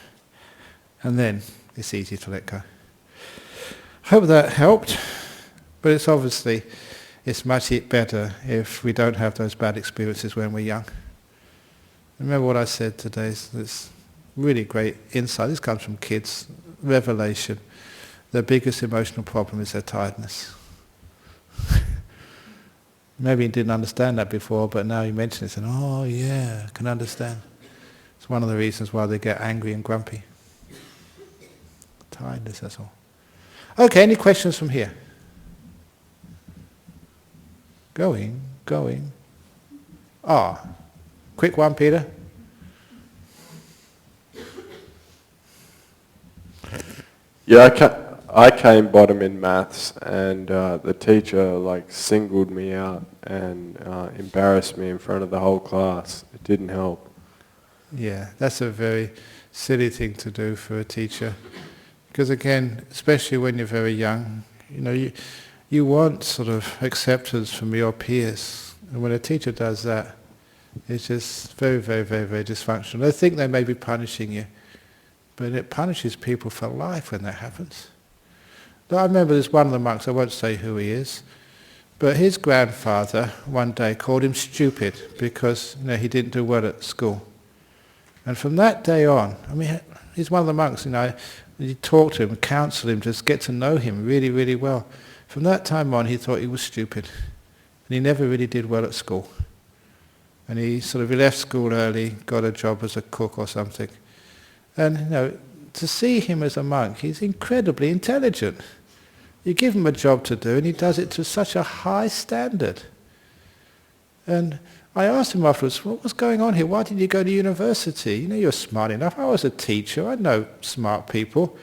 And then it's easy to let go. I hope that helped. But it's much better if we don't have those bad experiences when we're young. Remember what I said today, this really great insight. This comes from kids, revelation. Their biggest emotional problem is their tiredness. Maybe you didn't understand that before, but now you mention it and oh yeah, I can understand. It's one of the reasons why they get angry and grumpy. Tiredness, that's all. Okay, any questions from here? Going. Quick one, Peter. Yeah, I came bottom in maths, and the teacher singled me out and embarrassed me in front of the whole class. It didn't help. Yeah, that's a very silly thing to do for a teacher, because again, especially when you're very young, you want sort of acceptance from your peers, and when a teacher does that, it's just very, very, very, very dysfunctional. They think they may be punishing you, but it punishes people for life when that happens. I remember there's one of the monks, I won't say who he is, but his grandfather one day called him stupid because he didn't do well at school. And from that day on, he's one of the monks, you talk to him, counsel him, just get to know him really, really well. From that time on, he thought he was stupid. And he never really did well at school. And he left school early, got a job as a cook or something. And, to see him as a monk, he's incredibly intelligent. You give him a job to do, and he does it to such a high standard. And I asked him afterwards, what was going on here? Why didn't you go to university? You're smart enough. I was a teacher. I know smart people.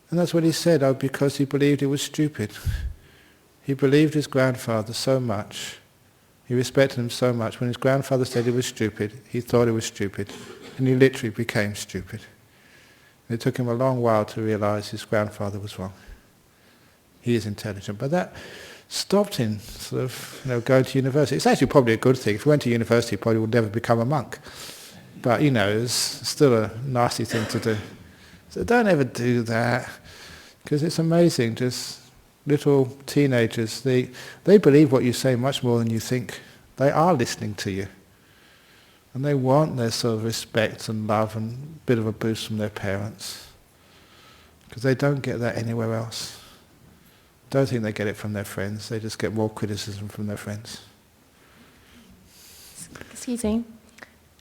And that's what he said, because he believed he was stupid. He believed his grandfather so much. He respected him so much. When his grandfather said he was stupid, he thought he was stupid. And he literally became stupid. And it took him a long while to realize his grandfather was wrong. He is intelligent. But that stopped him sort of, going to university. It's actually probably a good thing. If he went to university, he probably would never become a monk. But, it's still a nasty thing to do. So don't ever do that. Because it's amazing, just little teenagers, they believe what you say much more than you think. They are listening to you. And they want their sort of respect and love and a bit of a boost from their parents. Because they don't get that anywhere else. Don't think they get it from their friends. They just get more criticism from their friends. Excuse me.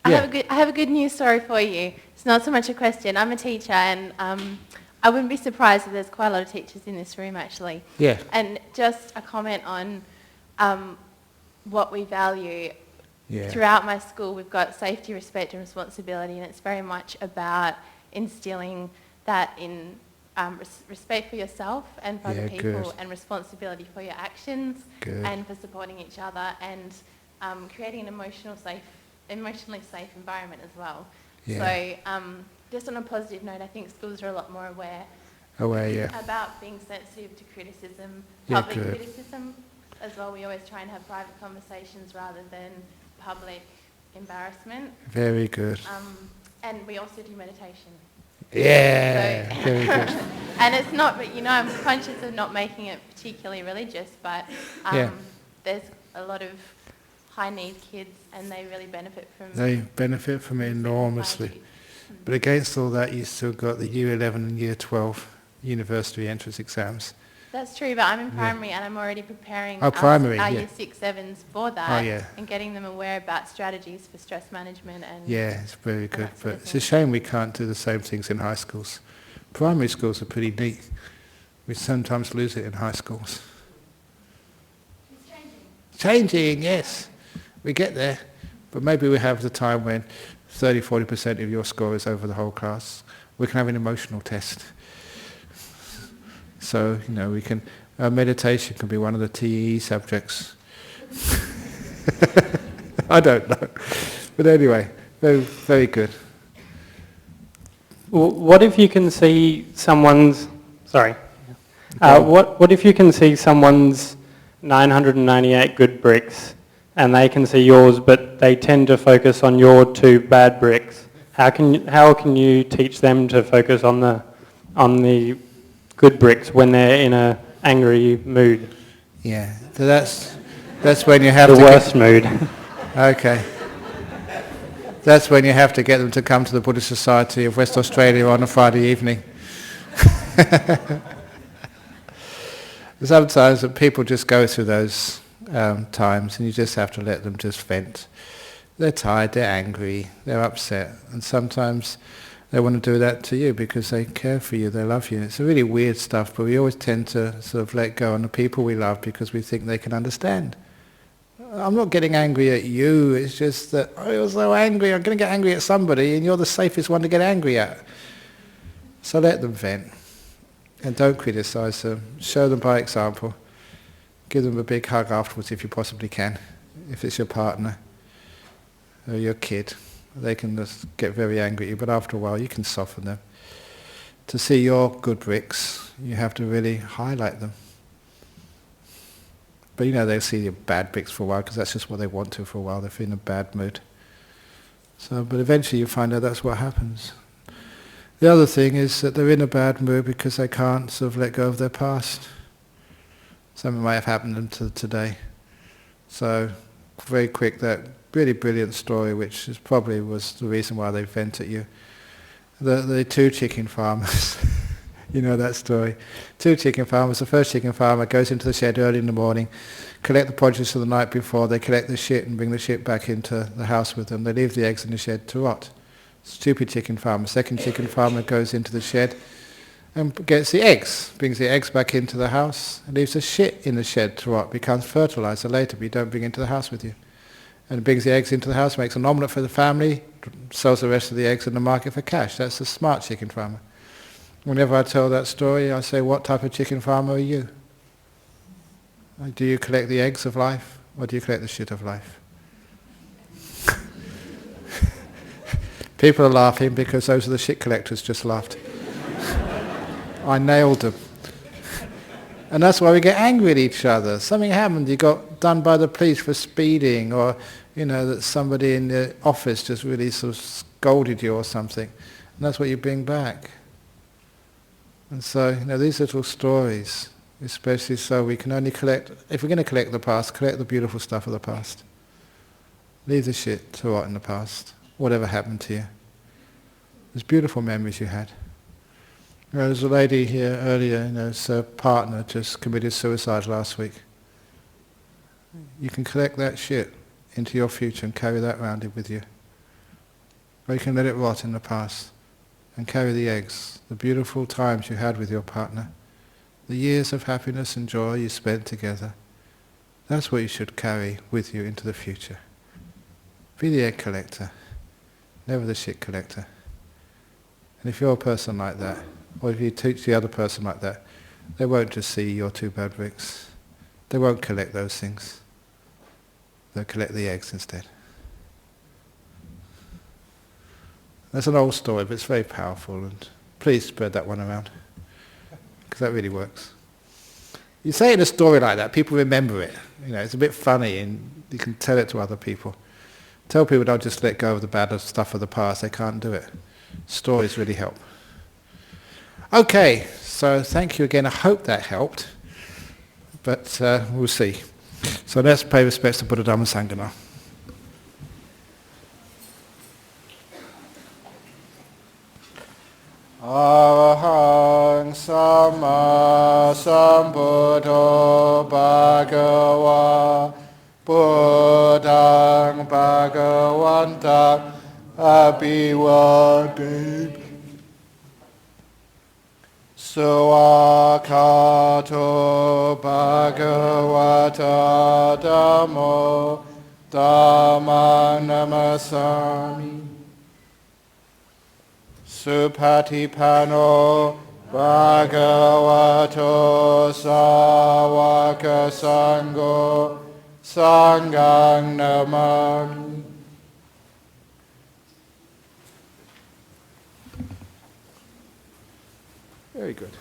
Yeah. I have a good news story for you. It's not so much a question. I'm a teacher, and I wouldn't be surprised if there's quite a lot of teachers in this room, actually. Yeah. And just a comment on what we value. Yeah. Throughout my school, we've got safety, respect and responsibility, and it's very much about instilling that in respect for yourself and for other people, good. and responsibility for your actions, Good. and for supporting each other, and creating an emotionally safe environment as well. Yeah. So just on a positive note, I think schools are a lot more aware Yeah. about being sensitive to criticism, Yeah, public good. criticism as well. We always try and have private conversations rather than public embarrassment. Very good. And we also do meditation. Yeah. So Very good. and it's not, but I'm conscious of not making it particularly religious, but Yeah. there's a lot of high need kids and they really benefit from They benefit from it enormously. But against all that, you still got the Year 11 and Year 12 university entrance exams. That's true, but I'm in primary and I'm already preparing primary, our yeah. Year 6, 7s for that, Oh, yeah. and getting them aware about strategies for stress management. And Yeah, it's very good. that sort But of it's a thing. shame we can't do the same things in high schools. Primary schools are pretty neat. We sometimes lose it in high schools. It's changing. Changing, yes. We get there. But maybe we have the time when 30-40% of your score is over the whole class. We can have an emotional test. So, we can... meditation can be one of the TE subjects. I don't know. But anyway, very, very good. What if you can see someone's... Sorry. What if you can see someone's 998 good bricks and they can see yours, but they tend to focus on your 2 bad bricks? How can you teach them to focus on the good bricks when they're in a angry mood? Yeah, so that's when you have The to worst mood. Okay. That's when you have to get them to come to the Buddhist Society of West Australia on a Friday evening. Sometimes people just go through those times and you just have to let them just vent. They're tired, they're angry, they're upset, and sometimes they want to do that to you because they care for you, they love you. It's a really weird stuff, but we always tend to sort of let go on the people we love because we think they can understand. I'm not getting angry at you, it's just that I was so angry, I'm going to get angry at somebody and you're the safest one to get angry at. So let them vent. And don't criticize them. Show them by example. Give them a big hug afterwards if you possibly can, if it's your partner or your kid. They can just get very angry at you, but after a while you can soften them. To see your good bricks, you have to really highlight them. But they'll see your bad bricks for a while because that's just what they want to for a while. They're feeling a bad mood. But eventually you find out that's what happens. The other thing is that they're in a bad mood because they can't sort of let go of their past. Something might have happened to them today. So, very quick, that really brilliant story, which probably was the reason why they vent at you. The 2 chicken farmers. You know that story. 2 chicken farmers. The first chicken farmer goes into the shed early in the morning, collect the produce of the night before, they collect the shit and bring the shit back into the house with them. They leave the eggs in the shed to rot. Stupid chicken farmer. Second chicken farmer goes into the shed and gets the eggs, brings the eggs back into the house, and leaves the shit in the shed to rot, becomes fertilizer later, but you don't bring it into the house with you. And brings the eggs into the house, makes an omelette for the family, sells the rest of the eggs in the market for cash. That's the smart chicken farmer. Whenever I tell that story, I say, what type of chicken farmer are you? Do you collect the eggs of life, or do you collect the shit of life? People are laughing because those are the shit collectors just laughed. I nailed them. And that's why we get angry at each other. Something happened, you got done by the police for speeding, or that somebody in the office just really sort of scolded you or something. And that's what you bring back. And so, these little stories, especially so we can only collect, if we're going to collect the past, collect the beautiful stuff of the past. Leave the shit to rot in the past, whatever happened to you. There's beautiful memories you had. There was a lady here earlier, her partner just committed suicide last week. You can collect that shit into your future and carry that around with you. Or you can let it rot in the past and carry the eggs, the beautiful times you had with your partner, the years of happiness and joy you spent together. That's what you should carry with you into the future. Be the egg collector, never the shit collector. And if you're a person like that, or if you teach the other person like that, they won't just see your 2 bad bricks. They won't collect those things. They'll collect the eggs instead. That's an old story, but it's very powerful, and please spread that one around, because that really works. You say it in a story like that, people remember it. It's a bit funny, and you can tell it to other people. Tell people don't just let go of the bad stuff of the past, they can't do it. Stories really help. Okay, so thank you again. I hope that helped, but we'll see. So let's pay respects to Buddha, Dhamma, Sangha now. Arahang Samma Sambuddho Bhagava Buddhang Bhagavantang Abhivademi Suakato Bhagavata Dhammo Dhammang Namasami Supatipano Bhagavato Sāvaka Sangho Sanghang Namami. Very good.